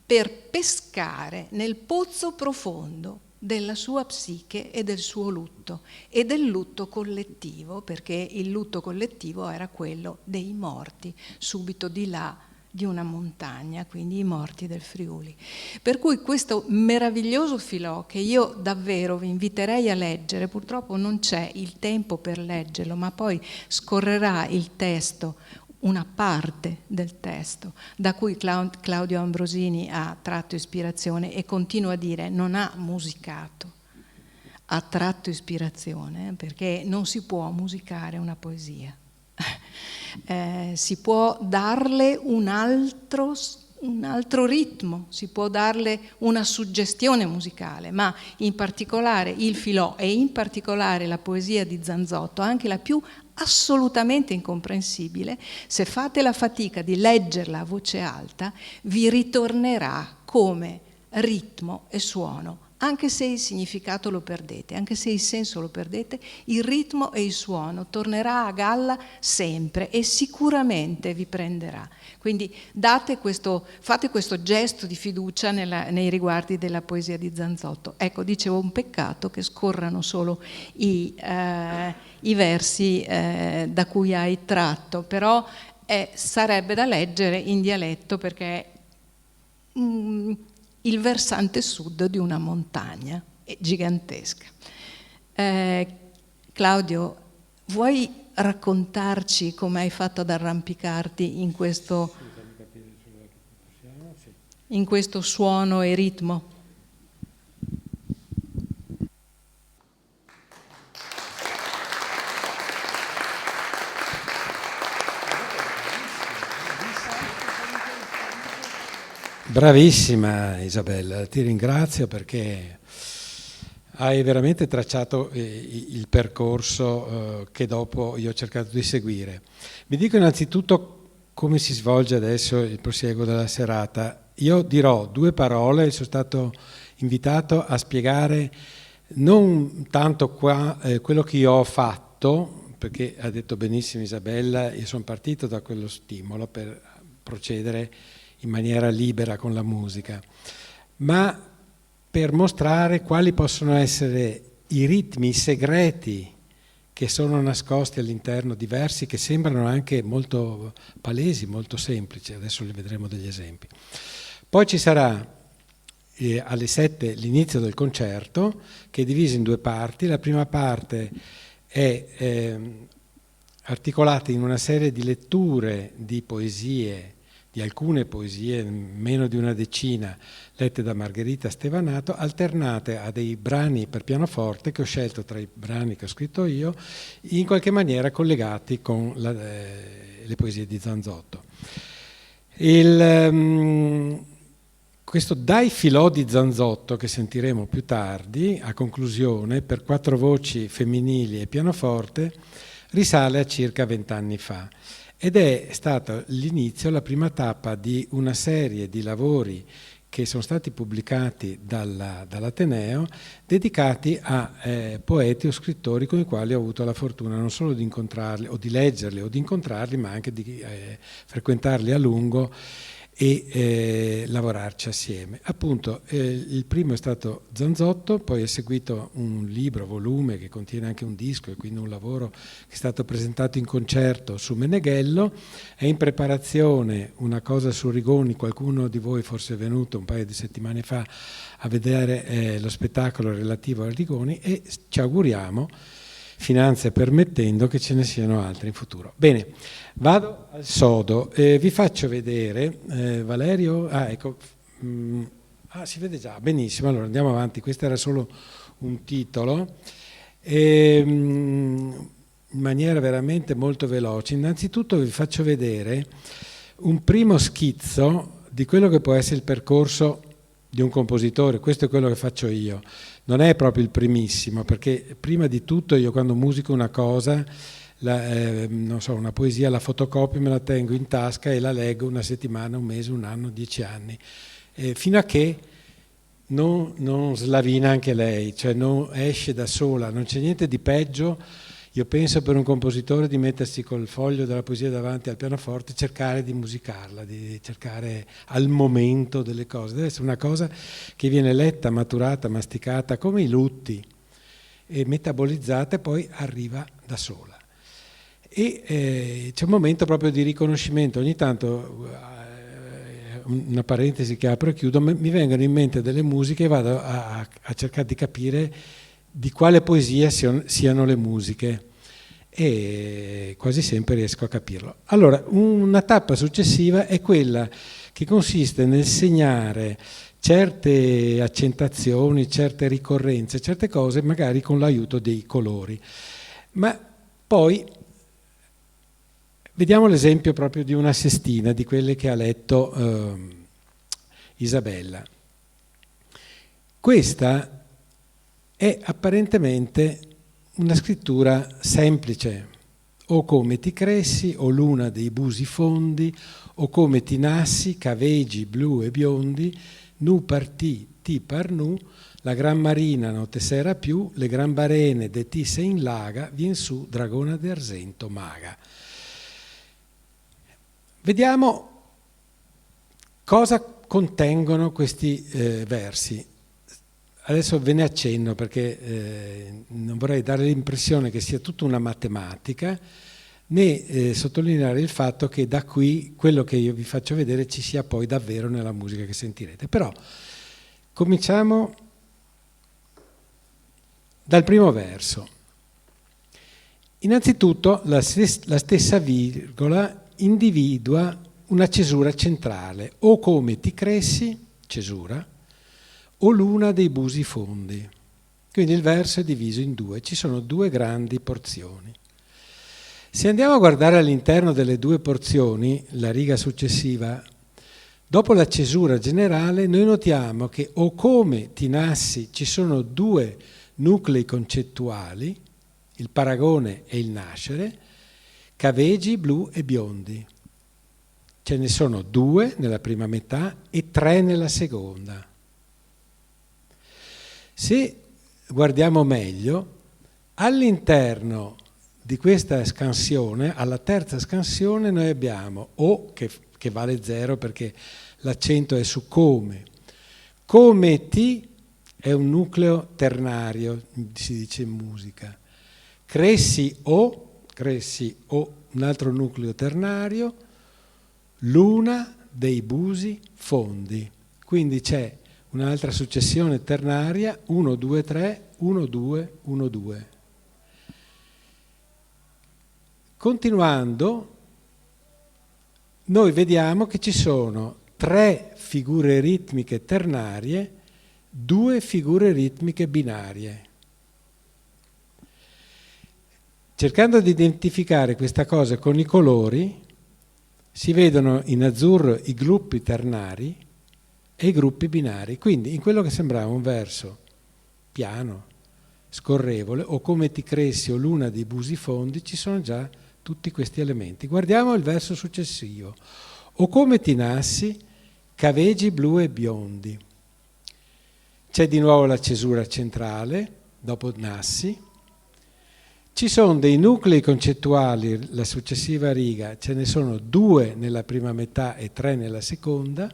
per pescare nel pozzo profondo della sua psiche e del suo lutto, e del lutto collettivo, perché il lutto collettivo era quello dei morti subito di là di una montagna, quindi i morti del Friuli. Per cui questo meraviglioso Filò, che io davvero vi inviterei a leggere, purtroppo non c'è il tempo per leggerlo, ma poi scorrerà il testo, una parte del testo, da cui Claudio Ambrosini ha tratto ispirazione, e continua a dire non ha musicato, ha tratto ispirazione, perché non si può musicare una poesia. Si può darle un altro ritmo, si può darle una suggestione musicale, ma in particolare il Filò e in particolare la poesia di Zanzotto, anche la più assolutamente incomprensibile, se fate la fatica di leggerla a voce alta, vi ritornerà come ritmo e suono. Anche se il significato lo perdete, anche se il senso lo perdete, il ritmo e il suono tornerà a galla sempre e sicuramente vi prenderà. Quindi fate questo gesto di fiducia nei riguardi della poesia di Zanzotto. Ecco, dicevo, un peccato che scorrano solo i versi da cui hai tratto, però sarebbe da leggere in dialetto, perché il versante sud di una montagna gigantesca. Claudio, vuoi raccontarci come hai fatto ad arrampicarti in questo suono e ritmo? Bravissima Isabella, ti ringrazio perché hai veramente tracciato il percorso che dopo io ho cercato di seguire. Vi dico innanzitutto come si svolge adesso il prosieguo della serata. Io dirò due parole, sono stato invitato a spiegare non tanto quello che io ho fatto, perché ha detto benissimo Isabella, io sono partito da quello stimolo per procedere in maniera libera con la musica, ma per mostrare quali possono essere i ritmi segreti che sono nascosti all'interno di versi che sembrano anche molto palesi, molto semplici. Adesso li vedremo degli esempi. Poi ci sarà alle 7 l'inizio del concerto, che è diviso in due parti. La prima parte è articolata in una serie di letture di poesie di alcune poesie, meno di una decina, lette da Margherita Stevanato, alternate a dei brani per pianoforte che ho scelto tra i brani che ho scritto io, in qualche maniera collegati con le poesie di Zanzotto. Questo Dai filò di Zanzotto, che sentiremo più tardi, a conclusione, per 4 voci femminili e pianoforte, risale a circa 20 anni fa ed è stato l'inizio, la prima tappa di una serie di lavori che sono stati pubblicati dall'Ateneo, dedicati a poeti o scrittori con i quali ho avuto la fortuna non solo di incontrarli, o di leggerli, o di incontrarli, ma anche di frequentarli a lungo e lavorarci assieme. Appunto, il primo è stato Zanzotto, poi è seguito un libro, volume, che contiene anche un disco e quindi un lavoro che è stato presentato in concerto su Meneghello. È in preparazione una cosa su Rigoni, qualcuno di voi forse è venuto un paio di settimane fa a vedere lo spettacolo relativo a Rigoni e ci auguriamo, finanze permettendo, che ce ne siano altri in futuro. Bene, vado al sodo, vi faccio vedere, Valerio, ecco, si vede già, benissimo, allora andiamo avanti, questo era solo un titolo, in maniera veramente molto veloce. Innanzitutto vi faccio vedere un primo schizzo di quello che può essere il percorso di un compositore, questo è quello che faccio io. Non è proprio il primissimo, perché prima di tutto io quando musico una cosa, non so, una poesia, la fotocopio, me la tengo in tasca e la leggo una settimana, un mese, un anno, 10 anni, fino a che non slavina anche lei, cioè non esce da sola. Non c'è niente di peggio, io penso, per un compositore di mettersi col foglio della poesia davanti al pianoforte e cercare di musicarla, di cercare al momento delle cose. Deve essere una cosa che viene letta, maturata, masticata come i lutti e metabolizzata e poi arriva da sola. E c'è un momento proprio di riconoscimento. Ogni tanto, una parentesi che apro e chiudo, mi vengono in mente delle musiche e vado a cercare di capire di quale poesia siano le musiche e quasi sempre riesco a capirlo. Allora, una tappa successiva è quella che consiste nel segnare certe accentazioni, certe ricorrenze, certe cose magari con l'aiuto dei colori. Ma poi vediamo l'esempio proprio di una sestina, di quelle che ha letto Isabella. Questa è apparentemente una scrittura semplice, o come ti cressi, o luna dei busi fondi, o come ti nassi, caveggi blu e biondi, nu partì, ti par nu, la gran marina non te sera più, le gran barene de ti se in laga, vien su dragona d'argento maga. Vediamo cosa contengono questi versi. Adesso ve ne accenno perché non vorrei dare l'impressione che sia tutta una matematica, né sottolineare il fatto che da qui, quello che io vi faccio vedere, ci sia poi davvero nella musica che sentirete. Però cominciamo dal primo verso. Innanzitutto la stessa virgola individua una cesura centrale, o come ti cressi, cesura, o luna dei busi fondi. Quindi il verso è diviso in due, ci sono due grandi porzioni. Se andiamo a guardare all'interno delle due porzioni, la riga successiva, dopo la cesura generale, noi notiamo che o come ti nassi ci sono due nuclei concettuali, il paragone e il nascere, caveggi, blu e biondi. Ce ne sono 2 nella prima metà e 3 nella seconda. Se guardiamo meglio, all'interno di questa scansione, alla terza scansione, noi abbiamo o che vale 0 perché l'accento è su come. Come ti è un nucleo ternario, si dice in musica. Cressi o un altro nucleo ternario, luna dei busi fondi. Quindi c'è un'altra successione ternaria, 1, 2, 3, 1, 2, 1, 2. Continuando, noi vediamo che ci sono 3 figure ritmiche ternarie, 2 figure ritmiche binarie. Cercando di identificare questa cosa con i colori, si vedono in azzurro i gruppi ternari e i gruppi binari. Quindi in quello che sembrava un verso piano, scorrevole, o come ti cressi o luna dei busi fondi, ci sono già tutti questi elementi. Guardiamo il verso successivo. O come ti nassi, caveggi blu e biondi. C'è di nuovo la cesura centrale, dopo nassi. Ci sono dei nuclei concettuali, la successiva riga, ce ne sono 2 nella prima metà e 3 nella seconda,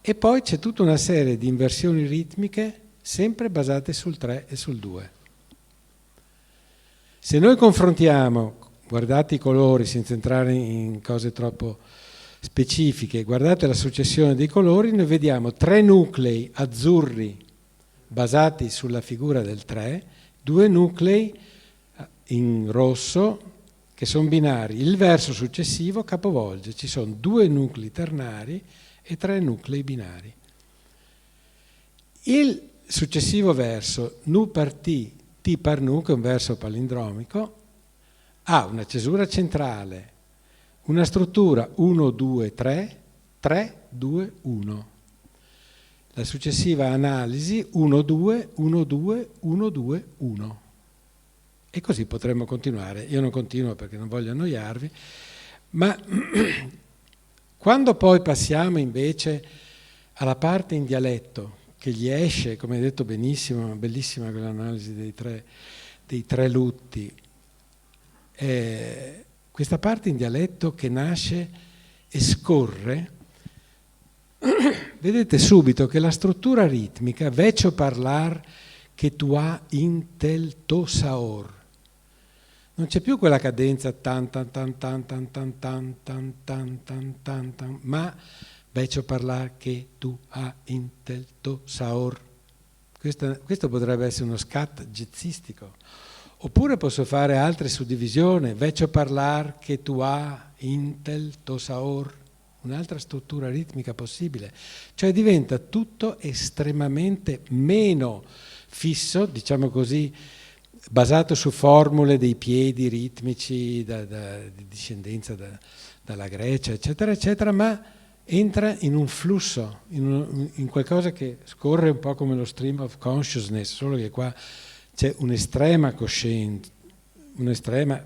e poi c'è tutta una serie di inversioni ritmiche sempre basate sul 3 e sul 2. Se noi confrontiamo, guardate i colori senza entrare in cose troppo specifiche, guardate la successione dei colori, noi vediamo 3 nuclei azzurri basati sulla figura del 3, 2 nuclei in rosso che sono binari. Il verso successivo capovolge, ci sono 2 nuclei ternari e 3 nuclei binari. Il successivo verso, nu par ti par nu, che è un verso palindromico, ha una cesura centrale, una struttura 1, 2, 3, 3, 2, 1. La successiva analisi 1, 2, 1, 2, 1, 2, 1. E così potremmo continuare. Io non continuo perché non voglio annoiarvi, ma quando poi passiamo invece alla parte in dialetto, che gli esce, come hai detto benissimo, bellissima quell'analisi dei tre lutti, questa parte in dialetto che nasce e scorre, vedete subito che la struttura ritmica, vecio parlar che tu ha intel to saor, non c'è più quella cadenza tan tan tan tan tan tan tan tan tan tan tan tan, ma vecio parlar che tu ha intel to saor. Questo potrebbe essere uno scat jazzistico. Oppure posso fare altre suddivisioni, vecio parlar che tu ha intel to saor, un'altra struttura ritmica possibile. Cioè diventa tutto estremamente meno fisso, diciamo così, basato su formule dei piedi ritmici di discendenza dalla Grecia, eccetera, eccetera, ma entra in un flusso, in qualcosa che scorre un po' come lo stream of consciousness, solo che qua c'è un'estrema coscienza, un estremo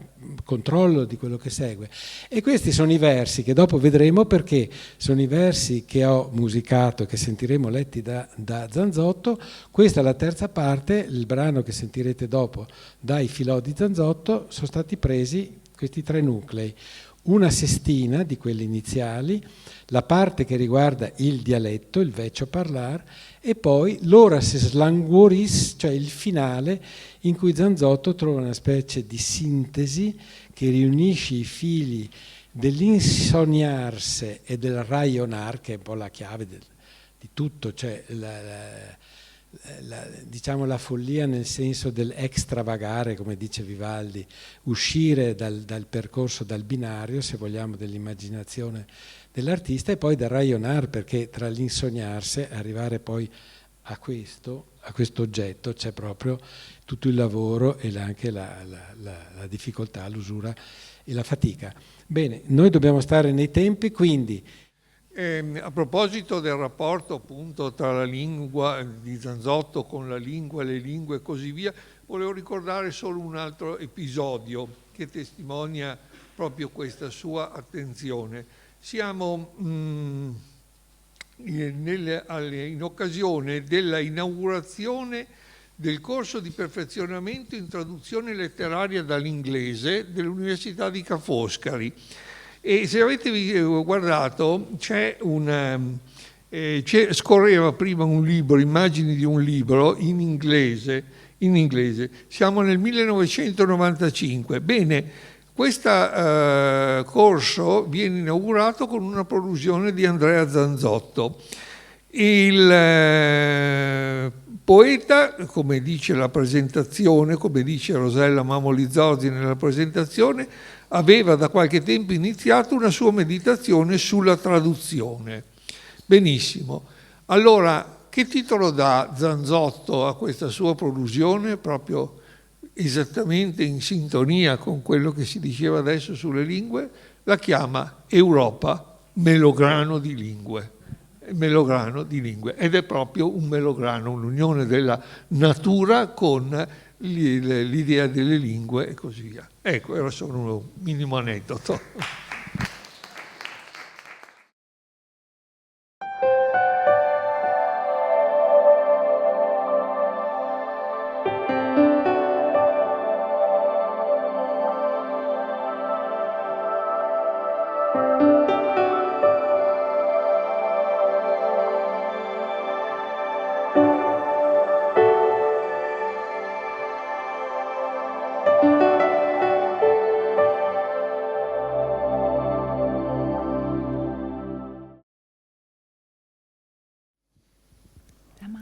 controllo di quello che segue. E questi sono i versi che dopo vedremo, perché sono i versi che ho musicato e che sentiremo letti da Zanzotto. Questa è la terza parte, il brano che sentirete dopo dai Filò di Zanzotto, sono stati presi questi 3 nuclei. Una sestina di quelle iniziali, la parte che riguarda il dialetto, il vecio parlar, e poi l'ora se slanguoris, cioè il finale, in cui Zanzotto trova una specie di sintesi che riunisce i fili dell'insoniarse e del raionar, che è un po' la chiave di tutto, cioè diciamo la follia nel senso dell'extravagare, come dice Vivaldi, uscire dal percorso, dal binario, se vogliamo, dell'immaginazione dell'artista, e poi dal raionar, perché tra l'insognarsi e arrivare poi a questo oggetto c'è proprio tutto il lavoro e anche la difficoltà, l'usura e la fatica. Bene, noi dobbiamo stare nei tempi, quindi a proposito del rapporto appunto tra la lingua di Zanzotto con la lingua, le lingue e così via, volevo ricordare solo un altro episodio che testimonia proprio questa sua attenzione. Siamo in occasione della inaugurazione del corso di perfezionamento in traduzione letteraria dall'inglese dell'Università di Ca' Foscari. E se avete guardato scorreva prima un libro, immagini di un libro in inglese. Siamo nel 1995. Bene, questo corso viene inaugurato con una prolusione di Andrea Zanzotto. Il Poeta, come dice la presentazione, come dice Rosella Mamoli Zorzi nella presentazione, aveva da qualche tempo iniziato una sua meditazione sulla traduzione. Benissimo. Allora, che titolo dà Zanzotto a questa sua prolusione, proprio esattamente in sintonia con quello che si diceva adesso sulle lingue? La chiama Europa, melograno di lingue. Melograno di lingue, ed è proprio un melograno, un'unione della natura con l'idea delle lingue e così via. Ecco, era solo un minimo aneddoto.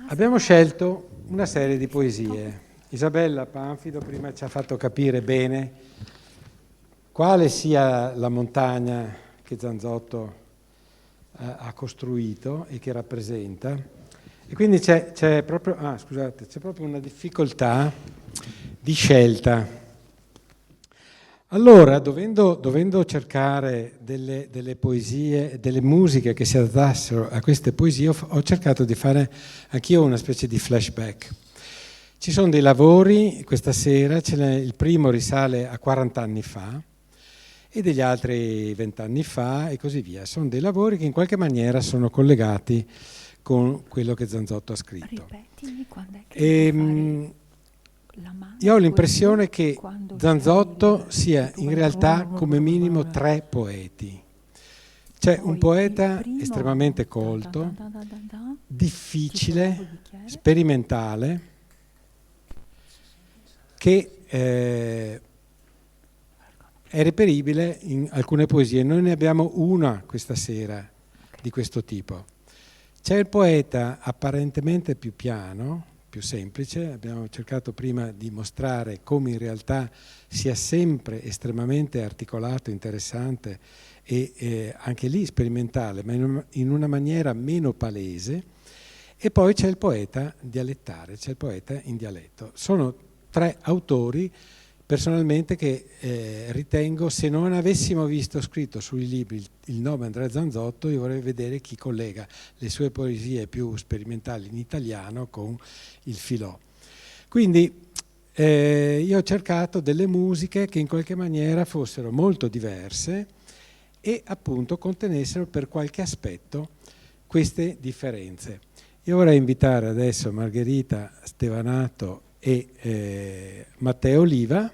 Abbiamo scelto una serie di poesie. Isabella Panfido prima ci ha fatto capire bene quale sia la montagna che Zanzotto ha costruito e che rappresenta. E quindi c'è proprio una difficoltà di scelta. Allora, dovendo cercare delle poesie, delle musiche che si adattassero a queste poesie, ho cercato di fare anch'io una specie di flashback. Ci sono dei lavori questa sera, il primo risale a 40 anni fa e degli altri 20 anni fa e così via. Sono dei lavori che in qualche maniera sono collegati con quello che Zanzotto ha scritto. Ripetimi quando è che io ho l'impressione che Zanzotto sia in realtà come minimo 3 poeti. C'è un poeta estremamente colto, difficile, sperimentale, che è reperibile in alcune poesie. Noi ne abbiamo una questa sera di questo tipo. C'è il poeta apparentemente più piano, più semplice, abbiamo cercato prima di mostrare come in realtà sia sempre estremamente articolato, interessante e anche lì sperimentale, ma in una maniera meno palese. E poi c'è il poeta dialettare, c'è il poeta in dialetto. Sono 3 autori personalmente che ritengo, se non avessimo visto scritto sui libri il nome Andrea Zanzotto, io vorrei vedere chi collega le sue poesie più sperimentali in italiano con il filò. Quindi io ho cercato delle musiche che in qualche maniera fossero molto diverse e appunto contenessero per qualche aspetto queste differenze. Io vorrei invitare adesso Margherita Stevanato e Matteo Oliva.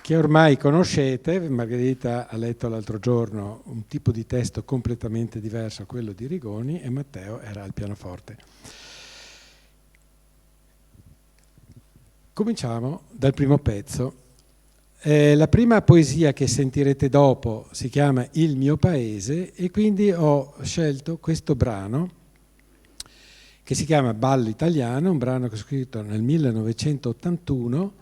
Che ormai conoscete. Margherita ha letto l'altro giorno un tipo di testo completamente diverso a quello di Rigoni e Matteo era al pianoforte. Cominciamo dal primo pezzo. La prima poesia che sentirete dopo si chiama Il mio paese e quindi ho scelto questo brano che si chiama Ballo italiano, un brano che ho scritto nel 1981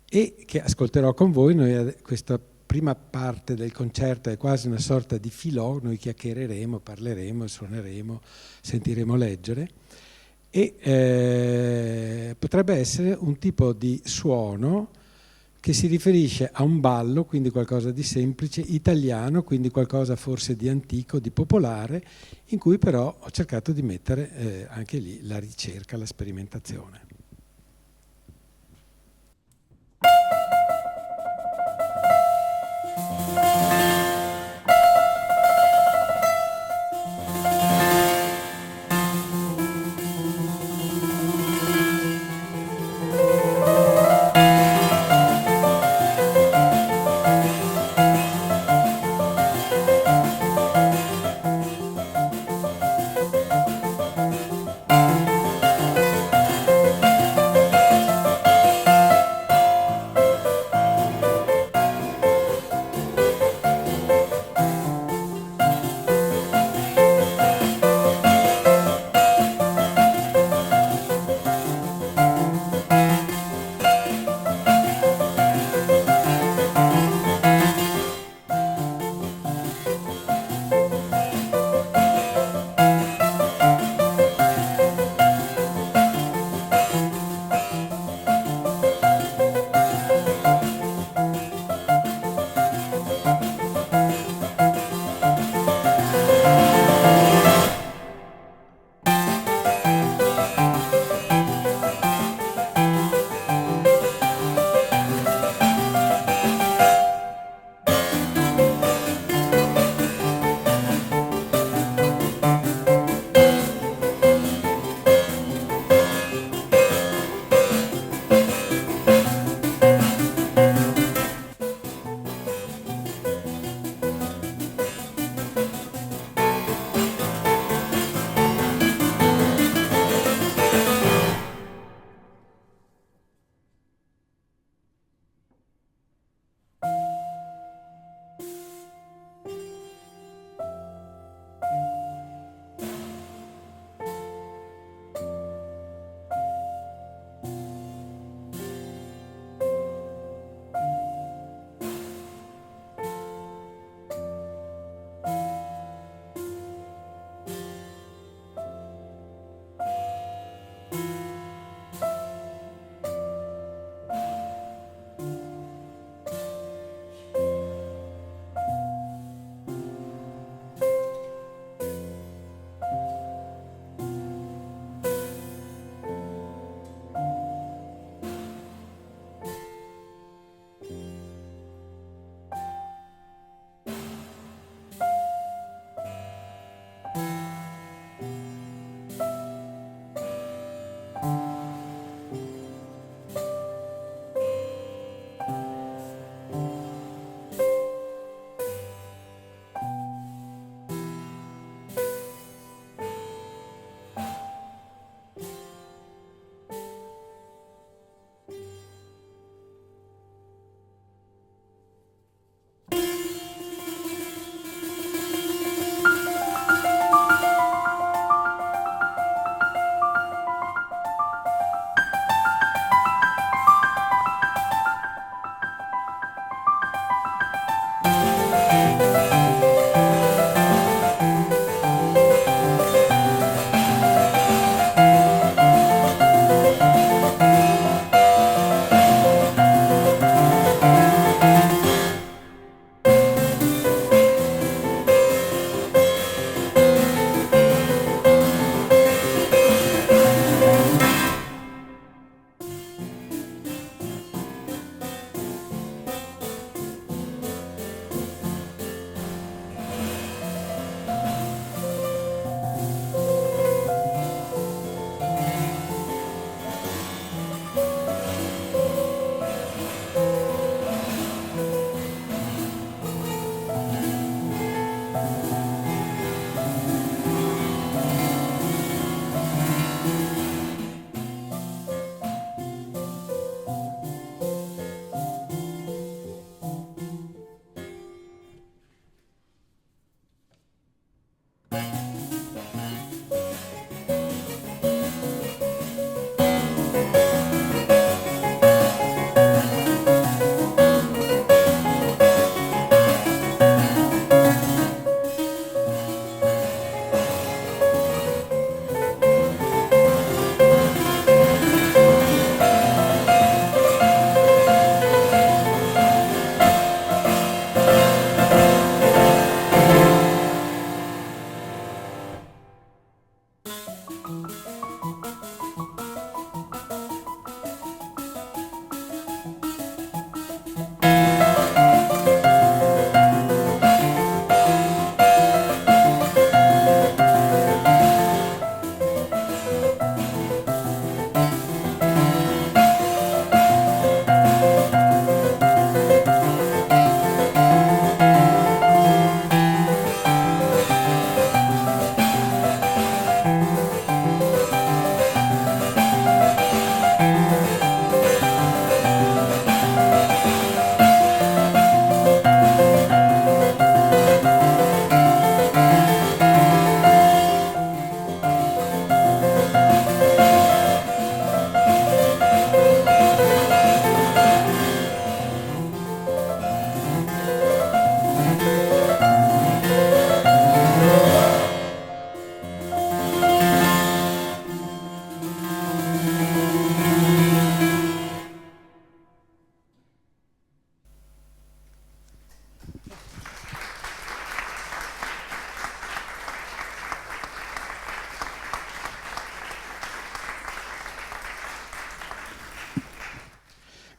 e che ascolterò con voi. Questa prima parte del concerto è quasi una sorta di filò, noi chiacchiereremo, parleremo, suoneremo, sentiremo leggere e potrebbe essere un tipo di suono che si riferisce a un ballo, quindi qualcosa di semplice, italiano, quindi qualcosa forse di antico, di popolare, in cui però ho cercato di mettere anche lì la ricerca, la sperimentazione.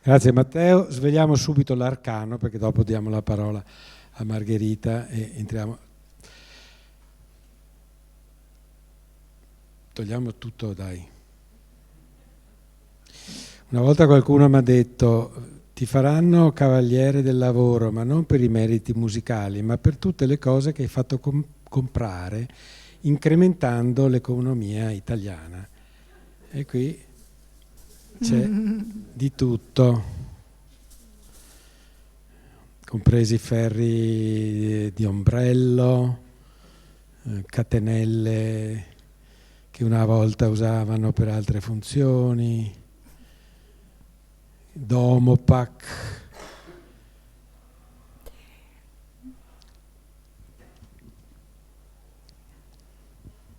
Grazie Matteo, svegliamo subito l'arcano perché dopo diamo la parola a Margherita e entriamo. Togliamo tutto, dai. Una volta qualcuno mi ha detto: ti faranno cavaliere del lavoro, ma non per i meriti musicali, ma per tutte le cose che hai fatto comprare, incrementando l'economia italiana. E qui c'è di tutto, compresi ferri di ombrello, catenelle che una volta usavano per altre funzioni, Domopac.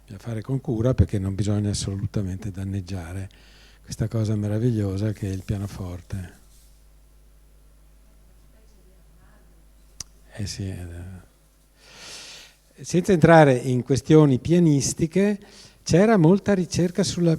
Da fare con cura perché non bisogna assolutamente danneggiare questa cosa meravigliosa che è il pianoforte. Sì. Senza entrare in questioni pianistiche, c'era molta ricerca sulla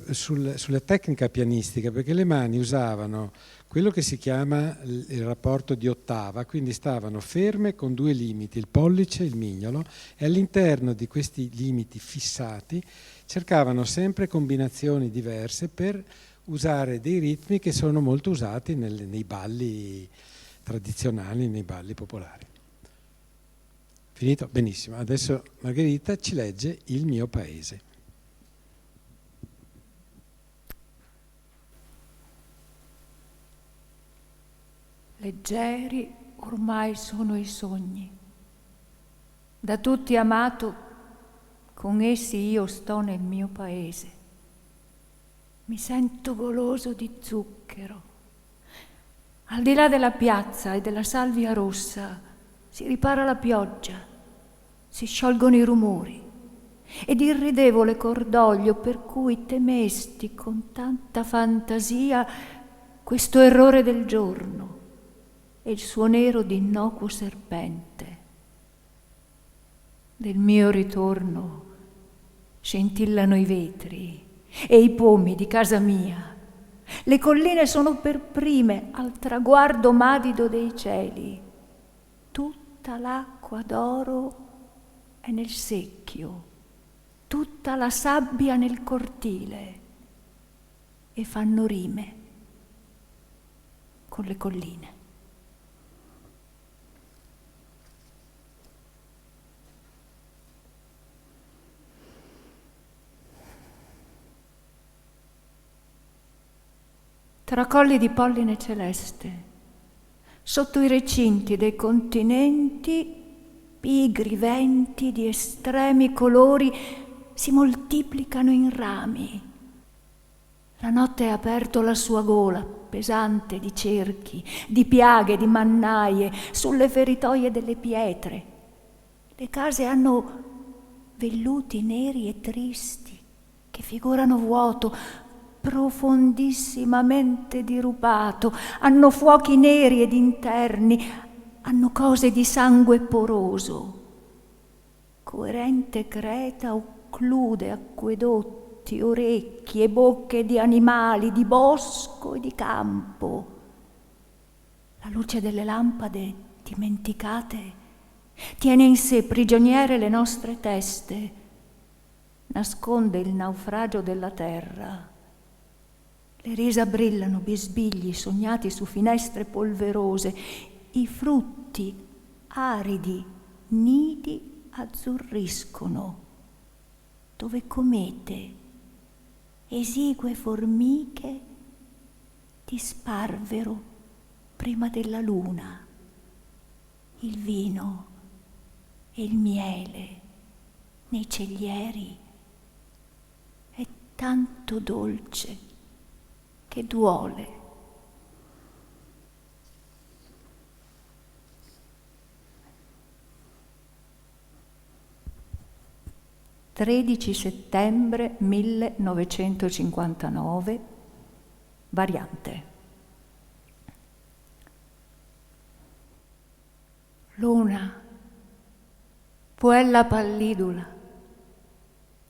tecnica pianistica, perché le mani usavano quello che si chiama il rapporto di ottava, quindi stavano ferme con due limiti, il pollice e il mignolo, e all'interno di questi limiti fissati cercavano sempre combinazioni diverse per usare dei ritmi che sono molto usati nei balli tradizionali, nei balli popolari. Finito? Benissimo. Adesso Margherita ci legge Il mio paese. Leggeri ormai sono i sogni, da tutti amato, con essi io sto nel mio paese. Mi sento goloso di zucchero. Al di là della piazza e della salvia rossa si ripara la pioggia, si sciolgono i rumori ed irridevole cordoglio per cui temesti con tanta fantasia questo errore del giorno e il suo nero di innocuo serpente. Del mio ritorno scintillano i vetri e i pomi di casa mia. Le colline sono per prime al traguardo madido dei cieli. Tutta l'acqua d'oro è nel secchio, tutta la sabbia nel cortile, e fanno rime con le colline. Tra colli di polline celeste, sotto i recinti dei continenti, pigri venti di estremi colori si moltiplicano in rami. La notte ha aperto la sua gola, pesante di cerchi, di piaghe, di mannaie, sulle feritoie delle pietre. Le case hanno velluti neri e tristi, che figurano vuoto, profondissimamente dirupato, hanno fuochi neri ed interni, hanno cose di sangue poroso. Coerente creta occlude acquedotti, orecchi e bocche di animali, di bosco e di campo. La luce delle lampade dimenticate tiene in sé prigioniere le nostre teste, nasconde il naufragio della terra. Le risa brillano bisbigli sognati su finestre polverose, i frutti aridi, nidi azzurriscono, dove comete, esigue formiche disparvero prima della luna. Il vino e il miele nei celieri è tanto dolce che duole. «13 settembre 1959, variante. Luna, puella pallidula,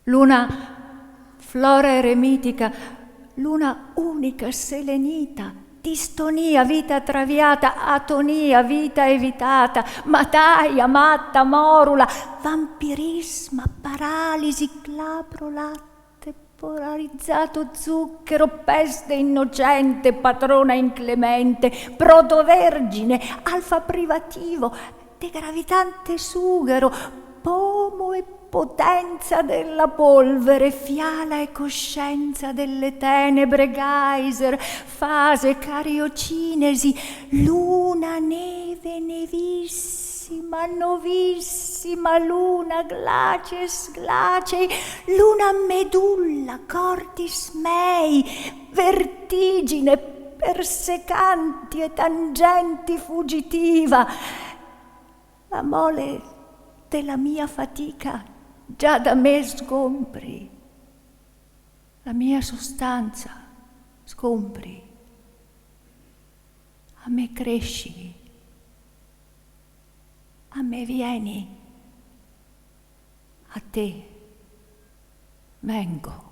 luna flora eremitica, luna unica selenita, distonia, vita traviata, atonia, vita evitata, mataia, matta, morula, vampirisma, paralisi, glabro, latte, polarizzato, zucchero, peste innocente, patrona inclemente, protovergine, alfa privativo, degravitante sughero, pomo e potenza della polvere, fiala e coscienza delle tenebre, geyser, fase, cariocinesi, luna, neve, nevissima, novissima, luna, glacies, glacei, luna medulla, cordis mei, vertigine, persecanti e tangenti fugitiva, la mole della mia fatica già da me sgombri, la mia sostanza sgombri, a me cresci, a me vieni, a te vengo.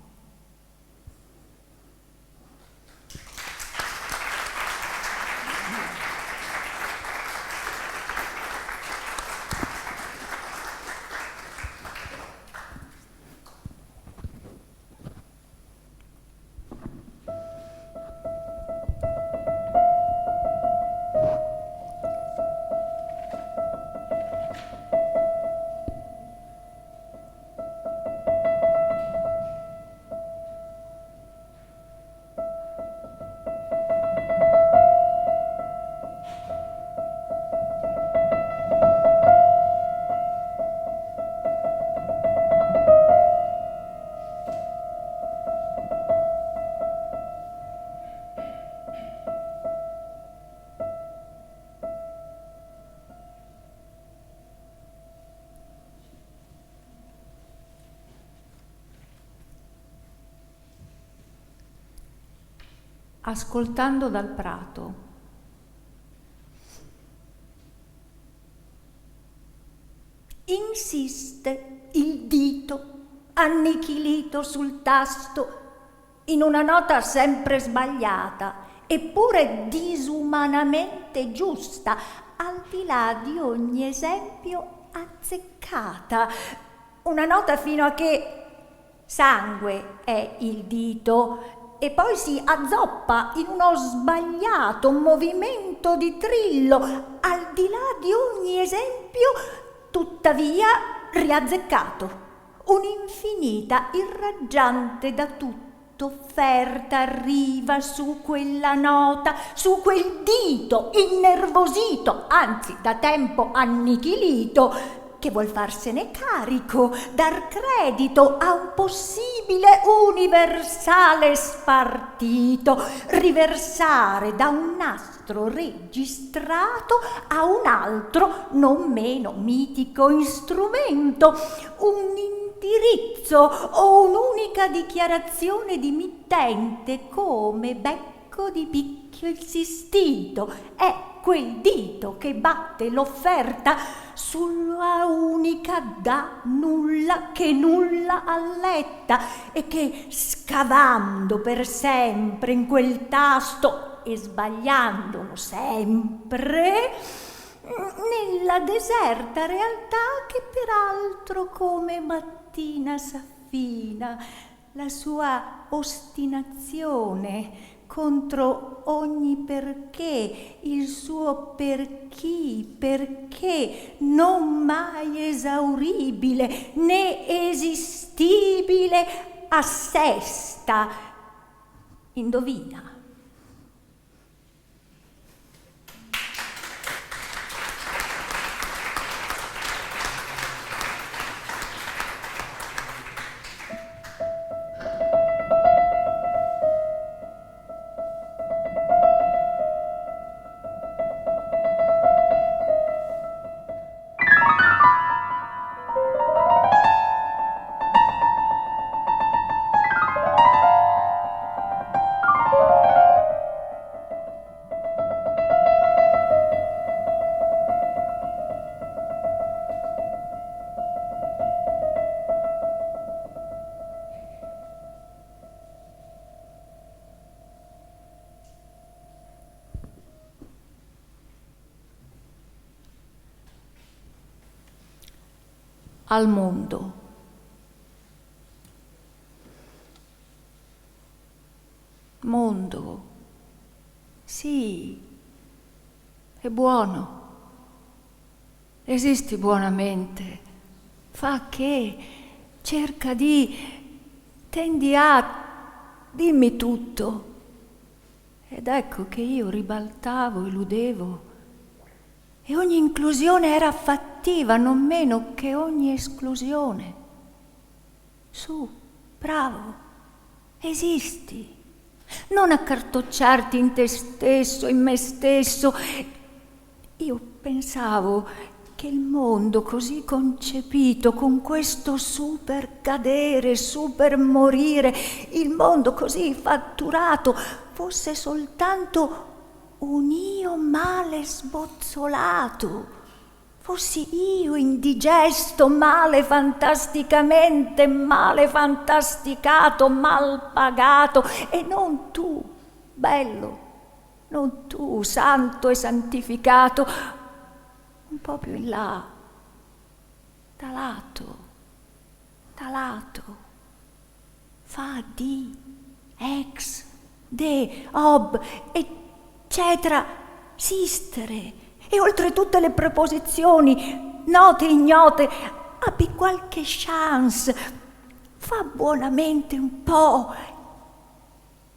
Ascoltando dal prato. Insiste il dito annichilito sul tasto in una nota sempre sbagliata, eppure disumanamente giusta, al di là di ogni esempio azzeccata. Una nota fino a che sangue è il dito e poi si azzoppa in uno sbagliato movimento di trillo, al di là di ogni esempio, tuttavia riazzeccato. Un'infinita, irraggiante da tutto offerta arriva su quella nota, su quel dito innervosito, anzi da tempo annichilito, che vuol farsene carico, dar credito a un possibile universale spartito, riversare da un nastro registrato a un altro non meno mitico strumento, un indirizzo o un'unica dichiarazione di mittente come becco di picchio insistito. È quel dito che batte l'offerta sulla unica da nulla che nulla alletta e che, scavando per sempre in quel tasto e sbagliandolo sempre, nella deserta realtà che peraltro come mattina s'affina la sua ostinazione contro ogni perché, il suo per chi, perché non mai esauribile né esistibile, assesta. Indovina. al mondo. Mondo, sì, è buono. Esisti buonamente, fa che, cerca di, tendi a, dimmi tutto. Ed ecco che io ribaltavo, eludevo, e ogni inclusione era fattiva, non meno che ogni esclusione. Su, bravo, esisti. Non accartocciarti in te stesso, in me stesso. Io pensavo che il mondo così concepito, con questo super cadere, super morire, il mondo così fatturato, fosse soltanto un io male sbozzolato, fossi io indigesto, male fantasticamente, male fantasticato, mal pagato, e non tu, bello, non tu, santo e santificato, un po' più in là, da lato, fa di, ex, de, ob, eccetera, sistere. E oltre tutte le preposizioni, note e ignote, abbi qualche chance, fa buonamente un po',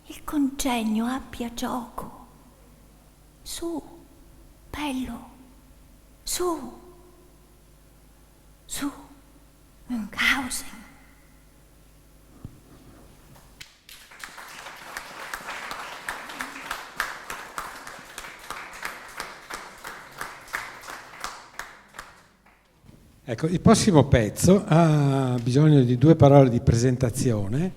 il congegno abbia gioco. Su, bello, su, Münchhausen. Ecco, il prossimo pezzo ha bisogno di 2 parole di presentazione.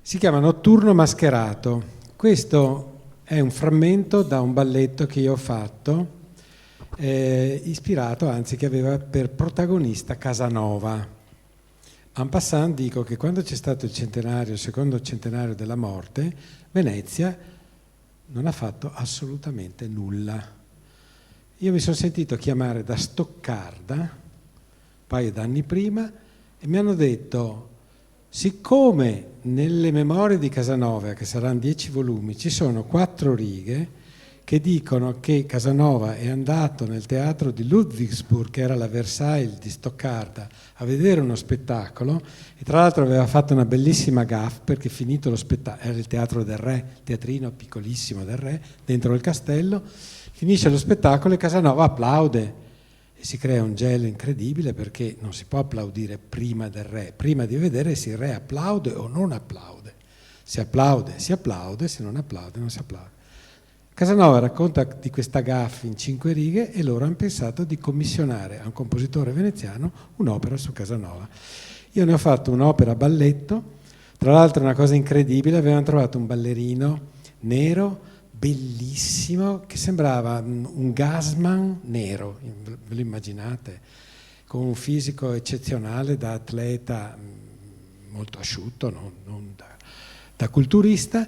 Si chiama Notturno mascherato. Questo è un frammento da un balletto che io ho fatto, ispirato, anzi, che aveva per protagonista Casanova. En passant dico che quando c'è stato il secondo centenario della morte, Venezia non ha fatto assolutamente nulla. Io mi sono sentito chiamare da Stoccarda un paio d'anni prima e mi hanno detto: siccome nelle memorie di Casanova, che saranno 10 volumi, ci sono 4 righe che dicono che Casanova è andato nel teatro di Ludwigsburg, che era la Versailles di Stoccarda, a vedere uno spettacolo, e tra l'altro aveva fatto una bellissima gaffe, perché finito lo spettacolo, era il teatro del re, teatrino piccolissimo del re, dentro il castello, finisce lo spettacolo e Casanova applaude e si crea un gelo incredibile, perché non si può applaudire prima del re, prima di vedere se il re applaude o non applaude. Se applaude si applaude, se non applaude non si applaude. Casanova racconta di questa gaffe in 5 righe e loro hanno pensato di commissionare a un compositore veneziano un'opera su Casanova. Io ne ho fatto un'opera balletto, tra l'altro una cosa incredibile, avevano trovato un ballerino nero, bellissimo, che sembrava un gasman nero, ve lo immaginate, con un fisico eccezionale da atleta, molto asciutto, non da culturista,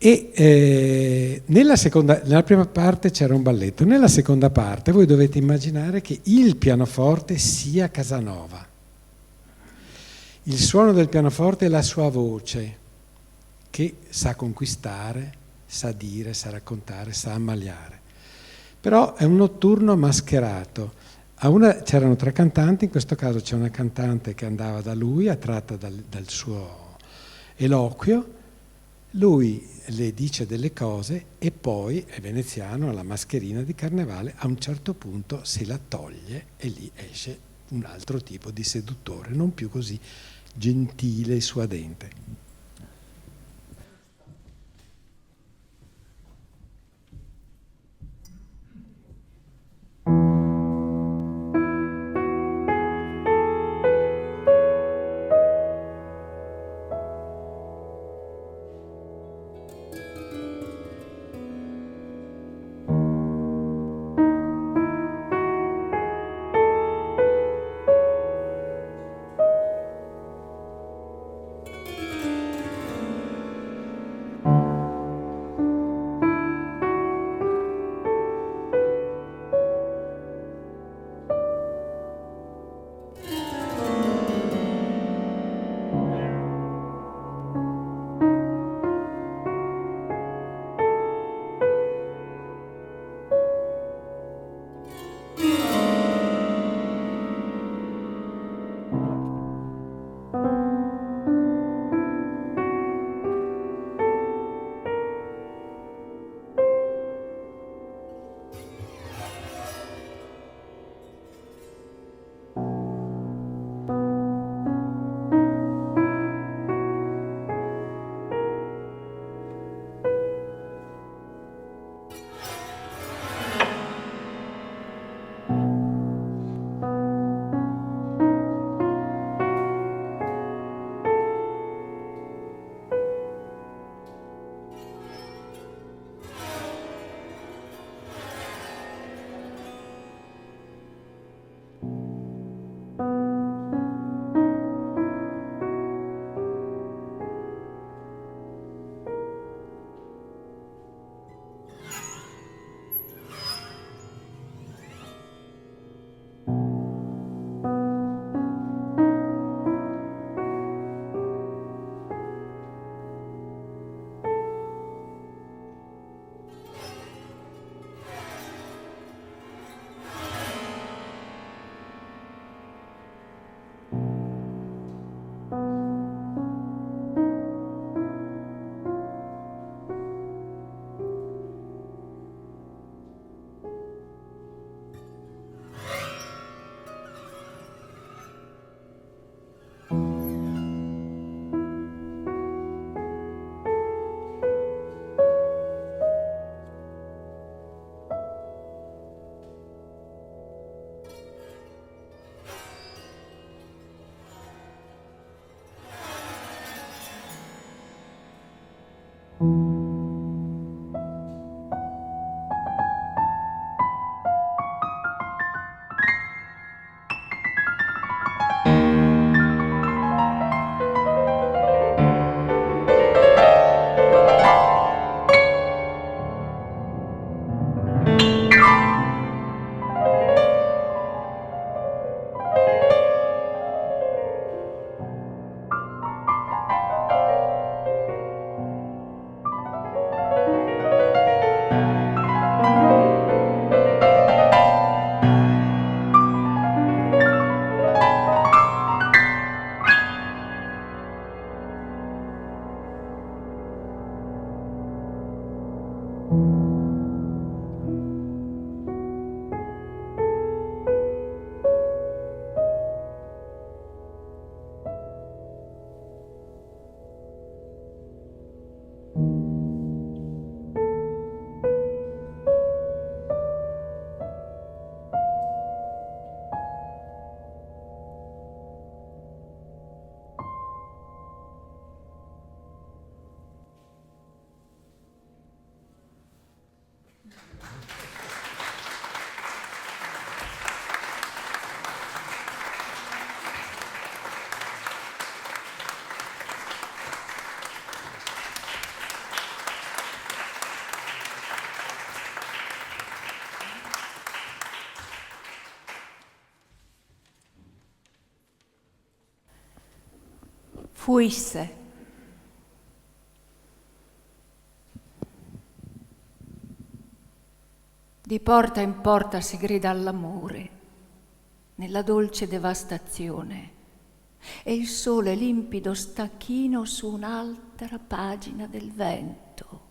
e nella prima parte c'era un balletto, nella seconda parte voi dovete immaginare che il pianoforte sia Casanova, il suono del pianoforte è la sua voce, che sa conquistare, sa dire, sa raccontare, sa ammaliare. Però è un notturno mascherato. C'erano 3 cantanti, in questo caso c'è una cantante che andava da lui, attratta dal suo eloquio, lui le dice delle cose e poi, è veneziano, ha la mascherina di carnevale, a un certo punto se la toglie e lì esce un altro tipo di seduttore, non più così gentile e suadente. Fuisse. Di porta in porta si grida all'amore, nella dolce devastazione, e il sole limpido sta chino su un'altra pagina del vento.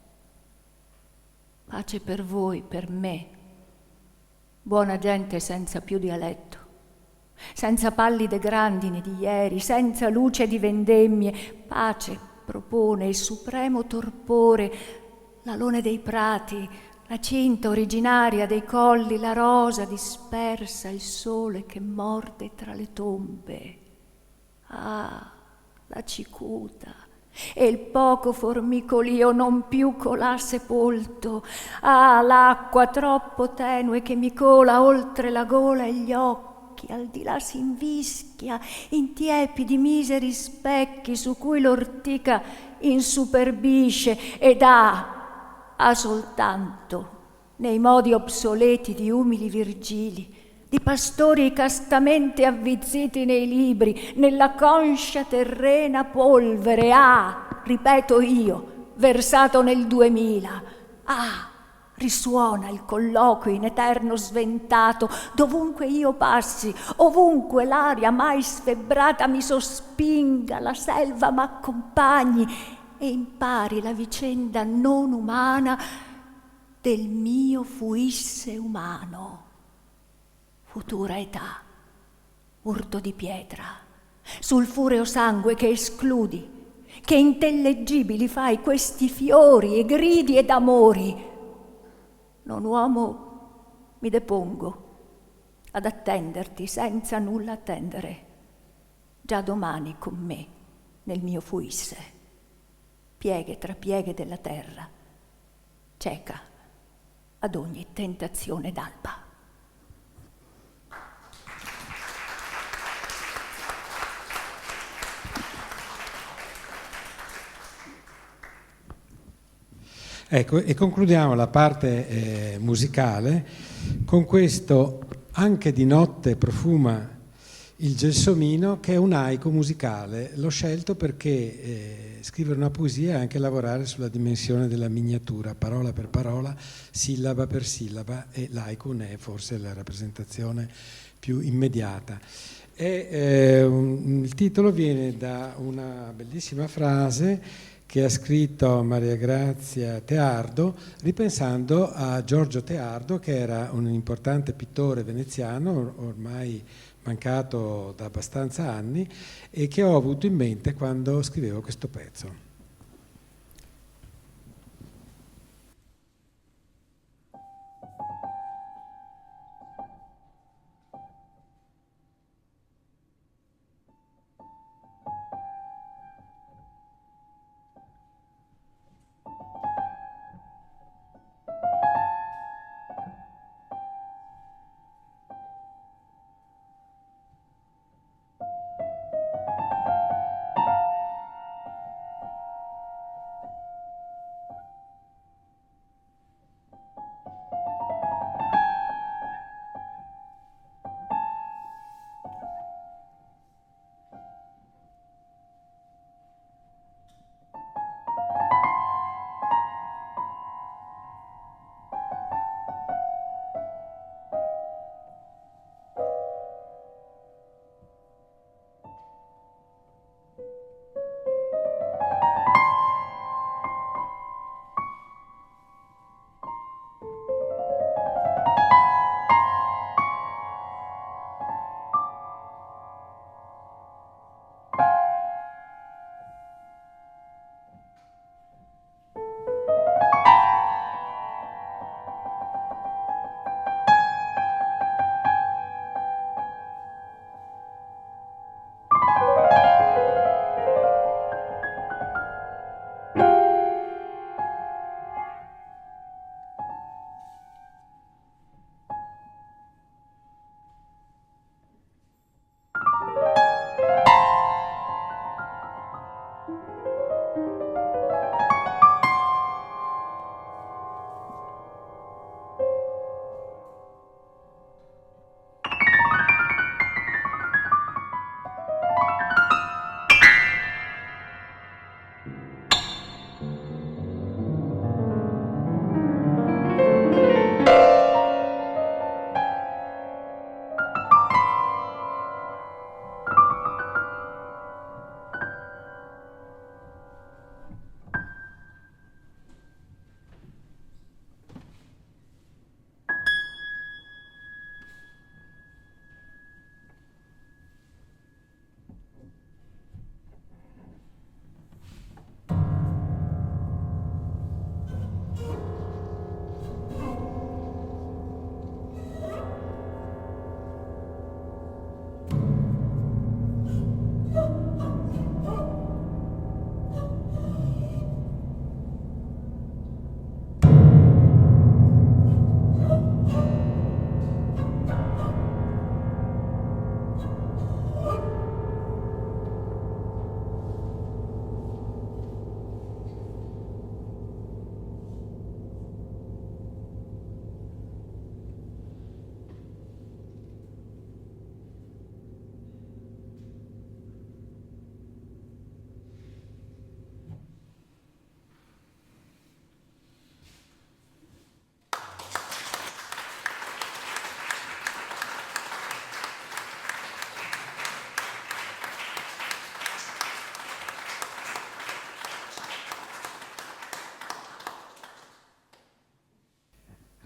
Pace per voi, per me, buona gente senza più dialetto, senza pallide grandini di ieri, senza luce di vendemmie. Pace propone il supremo torpore, l'alone dei prati, la cinta originaria dei colli, la rosa dispersa, il sole che morde tra le tombe. Ah, la cicuta e il poco formicolio non più colà sepolto. Ah, l'acqua troppo tenue che mi cola oltre la gola e gli occhi, al di là si invischia in tiepidi miseri specchi su cui l'ortica insuperbisce ed ha soltanto nei modi obsoleti di umili Virgili, di pastori castamente avvizziti nei libri, nella conscia terrena polvere, ripeto io, versato nel 2000, risuona il colloquio in eterno sventato, dovunque io passi, ovunque l'aria mai sfebbrata mi sospinga, la selva m'accompagni e impari la vicenda non umana del mio fuisse umano. Futura età, urto di pietra, sulfureo sangue che escludi, che intellegibili fai questi fiori e gridi ed amori. Non uomo mi depongo ad attenderti senza nulla attendere, già domani con me nel mio fuisse, pieghe tra pieghe della terra, cieca ad ogni tentazione d'alba. Ecco, e concludiamo la parte musicale con questo Anche di notte profuma il gelsomino, che è un haiku musicale. L'ho scelto perché scrivere una poesia è anche lavorare sulla dimensione della miniatura, parola per parola, sillaba per sillaba, e l'haiku ne è forse la rappresentazione più immediata. Il titolo viene da una bellissima frase che ha scritto Maria Grazia Teardo, ripensando a Giorgio Teardo, che era un importante pittore veneziano, ormai mancato da abbastanza anni, e che ho avuto in mente quando scrivevo questo pezzo.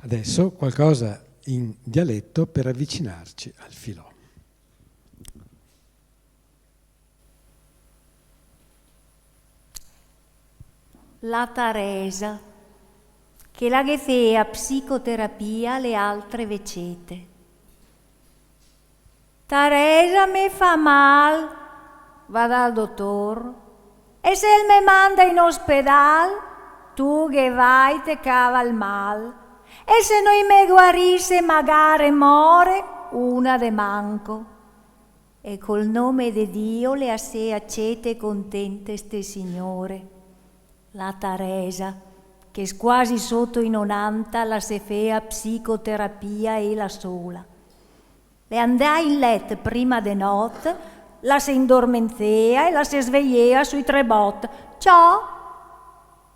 Adesso qualcosa in dialetto per avvicinarci al filò. La Teresa, che la che fea psicoterapia le altre vecete. Teresa mi fa mal, va dal dottor, e se il me manda in ospedale, tu che vai te cava il mal, e se noi me guarisse magari more una de manco. E col nome di Dio le assai accete e contente ste signore. La Teresa, che quasi sotto i 90 la se fea psicoterapia e la sola. Le andai in letto prima de notte, la se indormentea e la se svegliea sui 3 bot. Ciò,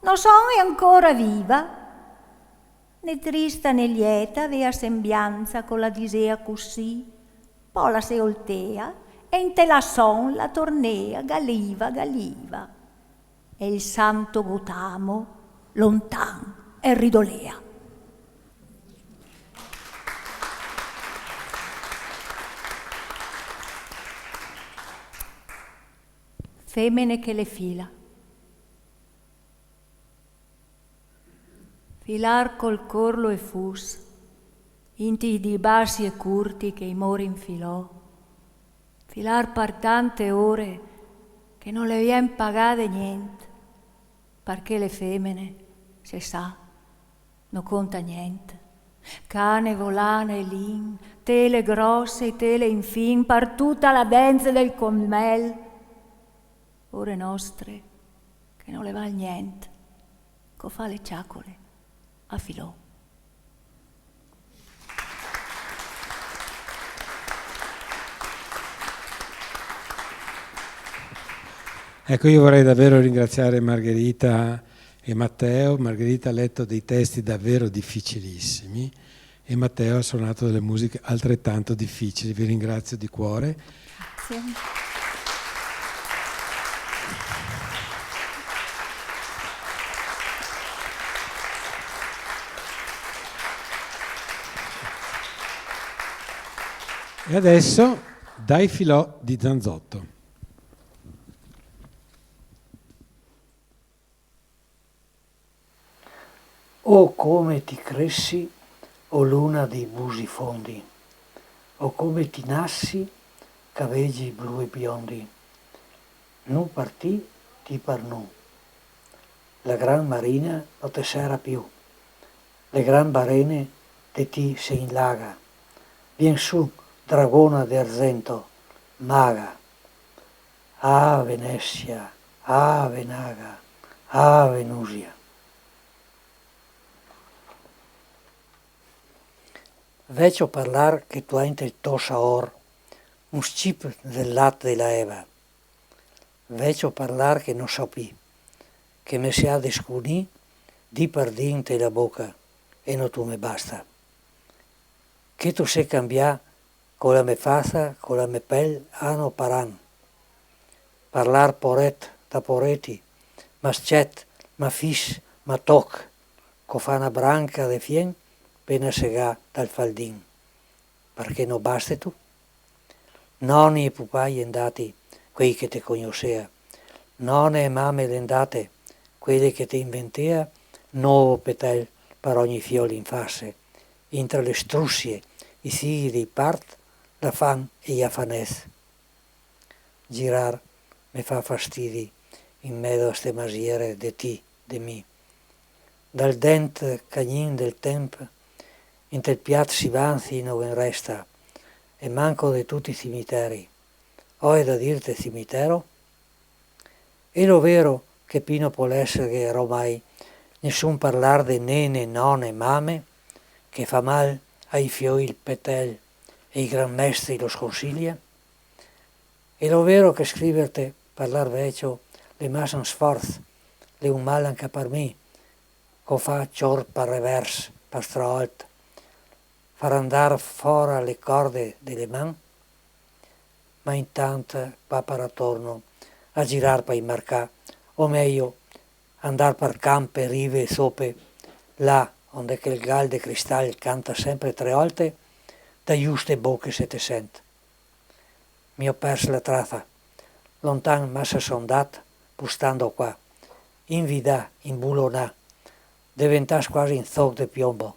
non sono ancora viva. Né trista né lieta avea sembianza con la disea così. Poi la se oltea e in te la son la tornea galiva. E il santo Gotamo lontan e ridolea. Femmine che le fila. Filar col corlo e fus, inti di bassi e curti che i mori infilò. Filar par tante ore che non le vien pagate niente, perché le femmine, se sa, non conta niente. Cane volane lin, tele grosse e tele infin, par tutta la denze del commel. Ore nostre, che non le val niente, co fa le ciacole a filò. Ecco, io vorrei davvero ringraziare Margherita e Matteo. Margherita ha letto dei testi davvero difficilissimi e Matteo ha suonato delle musiche altrettanto difficili. Vi ringrazio di cuore. Grazie. E adesso Dai filò di Zanzotto. O come ti cressi, o luna di busi fondi, o come ti nassi, capelli blu e biondi. Nu partì, ti par nu. La gran marina non te sera più. Le gran barene de ti se inlaga. Vien su, dragona d'argento, maga. Ah Venezia, ah Venaga, ah Venusia. Vecio parlar che tu hai il tosa or, un scip del latte della Eva. Vecio parlar che non so più, che me si ha descunì di pardinte la bocca e non tu me basta. Che tu sei cambià con la me faza, con la me pel, ano paran. Parlar poret da poreti, ma scet, ma fis, ma toc, co fa una branca de fien, pena segà dal faldin. Perché non basta tu? Nonni e pupai andati, quei che te conoscea, nonne e mamme andate, quelli che te inventea, nuovo petel per ogni fiol in face, intra le strussie, i figli di part, la fan e gli affanès. Girar me fa fastidi in mezzo a ste masiere de ti, de mi. Dal dent cagnin del tempo, in tel piat si vanzi non resta, e manco di tutti i cimiteri. Ho è da dirte cimitero? E lo vero che Pino può essere che ormai nessun parlar de nene, nonne, mame, che fa mal ai fioi il petel e i gran mestri lo sconsiglia? E lo vero che scriverte, parlar vecchio, le masan sforz, le un mal anche per me, co fa cior per revers, per strolt, far andare fora le corde delle man, ma intanto va per attorno a girar per i mercà, o meglio, andar per campe, rive e sope, là onde che il gal de cristal canta sempre 3 volte, da giuste bocche se te sent. Mi ho perso la traza, lontan massa son dat, pustando qua, in vida, in bulonà, diventas quasi in zoc de piombo.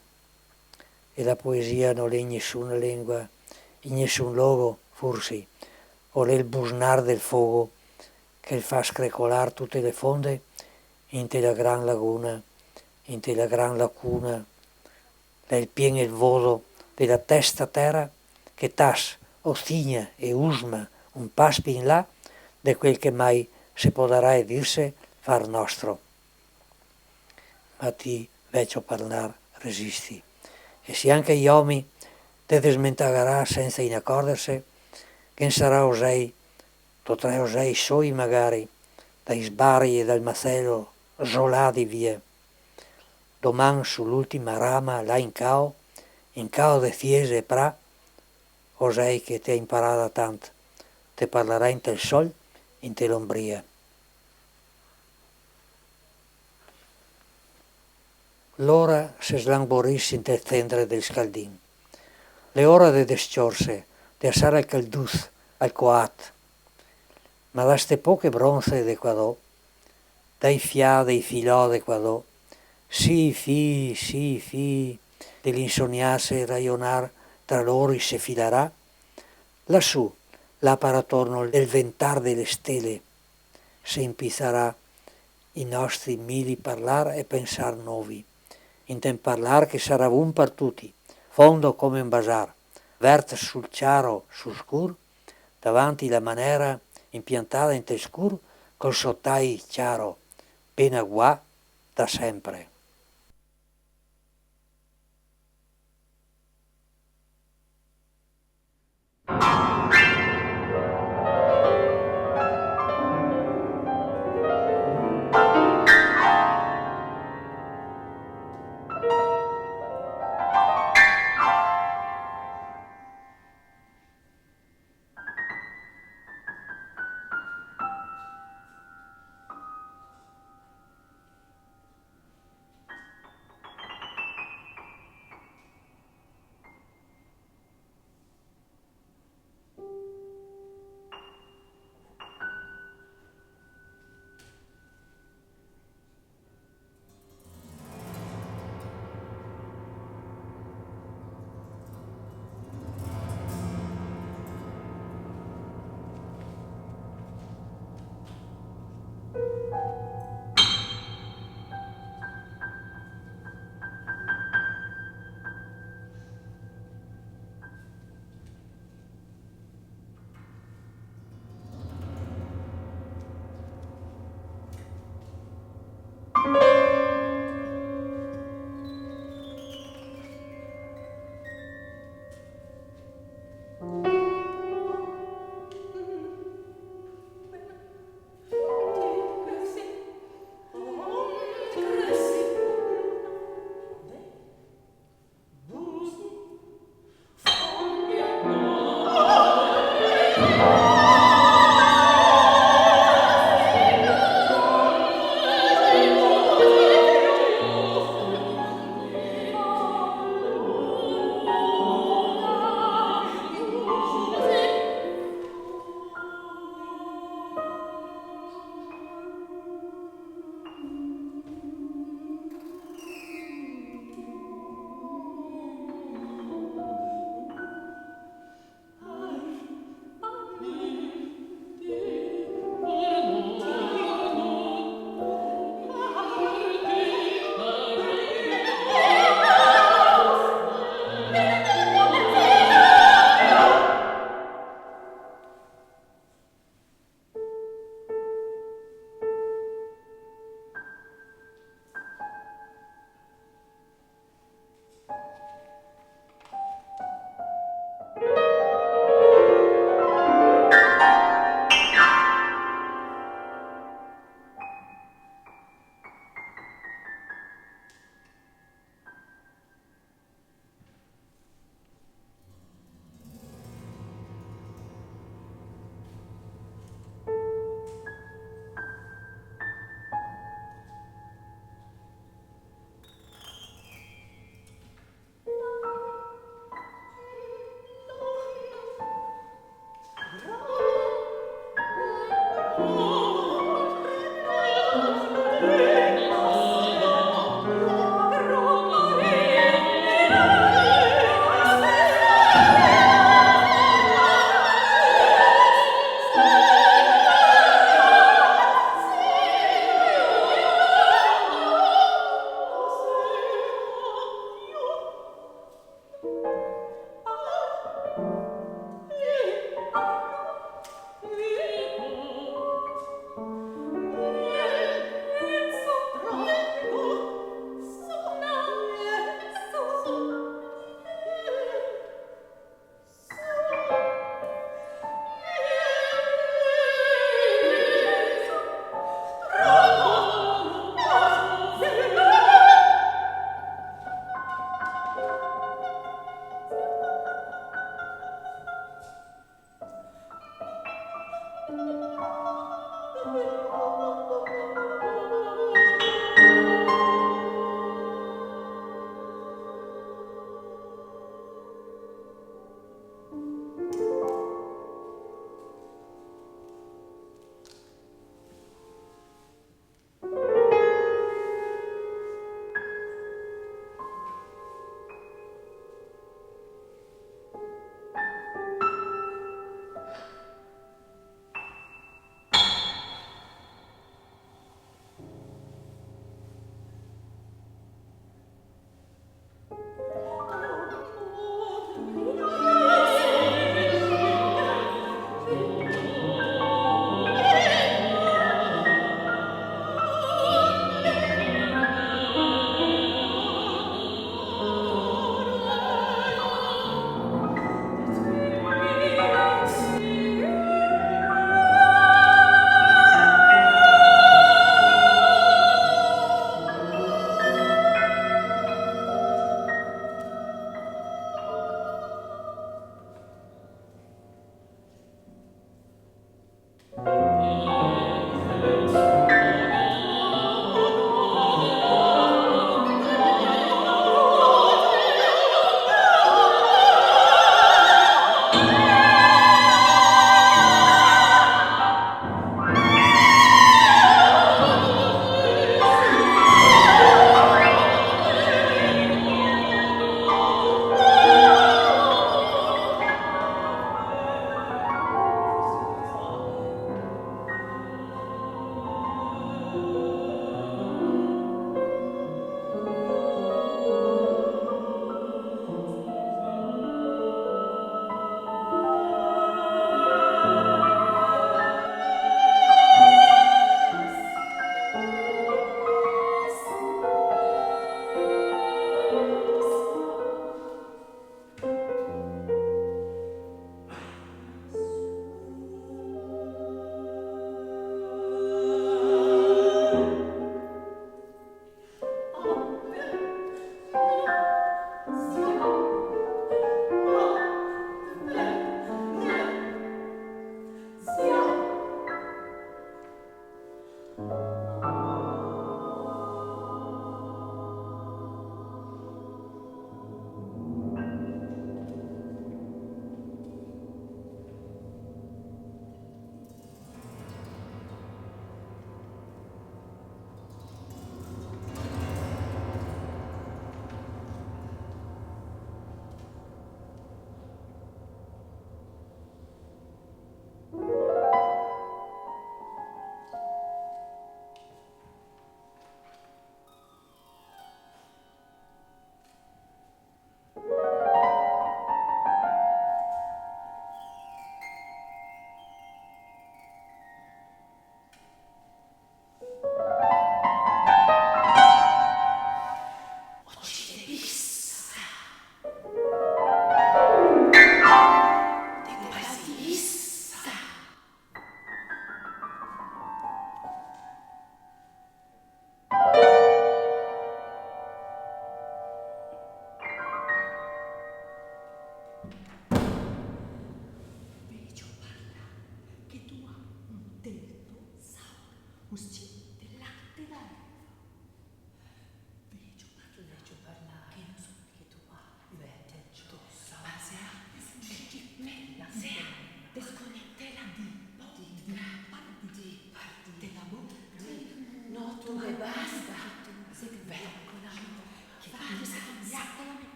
E la poesia non è nessuna lingua, in nessun luogo, forse, o l'è il busnar del fuoco che fa screcolar tutte le fonde in la gran laguna, in la gran lacuna, è il pien e il vodo della testa terra che tas, ostigna e usma un paspi in là di quel che mai si potrà dirse far nostro. Ma ti vecchio parlar resisti, e se anche gli uomini te desmentagherà senza inaccordersi, che sarà osei, potrei osei soi magari, dai sbari e dal macello solati via. Doman sull'ultima rama là in cao de fiese e pra, osei che ti ha imparata tanto, te parlerà in tel sol, in te l'ombria. L'ora se slangborisse in te tendre del scaldin. Le ore de desciorse, de assare al calduz, al coat, ma da ste poche bronze d'Equador, dai fià dei filò d'Equador, sì, fi, dell'insoniarsi raionar tra loro se filarà, lassù, là paratorno del ventar delle stelle, se impizarà i nostri mili parlar e pensar novi, inten parlar che sarà un per tutti, fondo come un bazar, vert sul chiaro, sul scur, davanti la maniera impiantata in tel scur, col sottai chiaro, pena guà da sempre.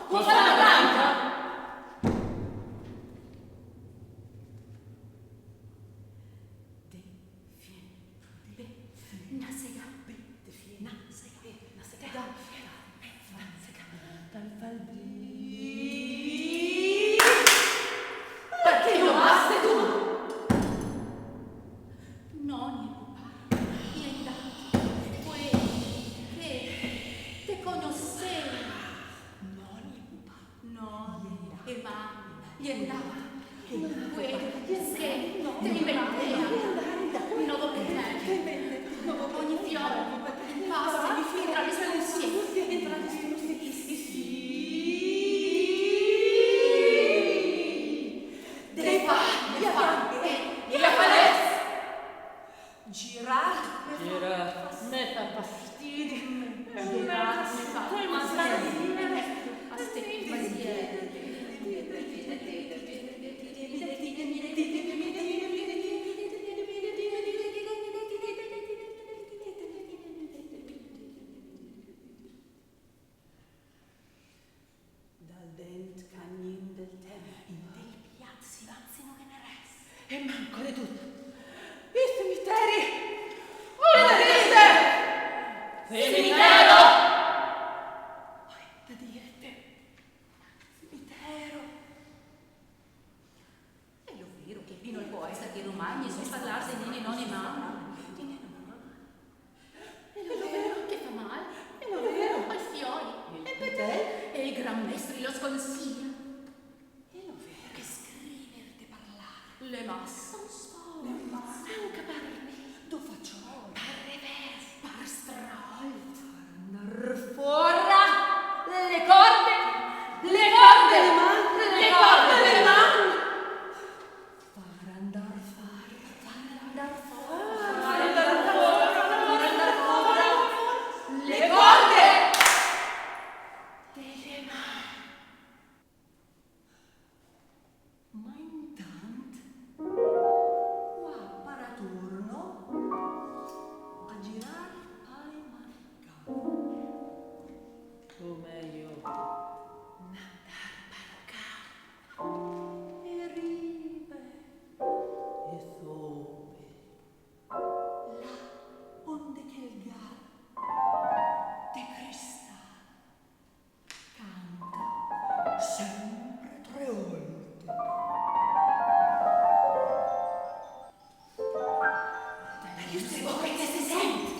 Bufala blanca. Perché lo basta tu? Nonni, gli andati, quelli che te conoscevano. Nonni, e mamma, gli andati, quelli che te inventevano. Nuovo pretende, ogni fiore, passa e mi fila le sue insieme. Dei panni, e la palestra. Girare, me fa fastidio. Girare, mi fa dal dent cagnin del tempo in del piazzi vanzino che ne resta e manco le tutte i cimiteri una triste cimitero da dirte cimitero è lo vero che fino al poeta che romagni si parlarsi di nonni mamma è lo vero che fa male è lo vero ai fiori e i gran mestri lo sconsiglia è lo vero che scrivere e parlare le masse sono sfoglie anche per me tu faccio per reversi per strol per andar fuori le corde delle mani per andar fuori le corde delle mani. Ma intanto qua para turno a girare ai mancati. O meglio, n'andar mancati. E rive e sope. Là onde che il gal de cristallo canta sempre 3 volte. Io sei bocca che si sente.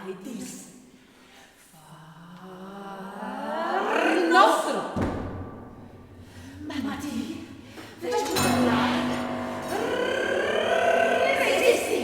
e disse: Far nostro. Ma Dio fece parlare. Resisti.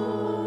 Oh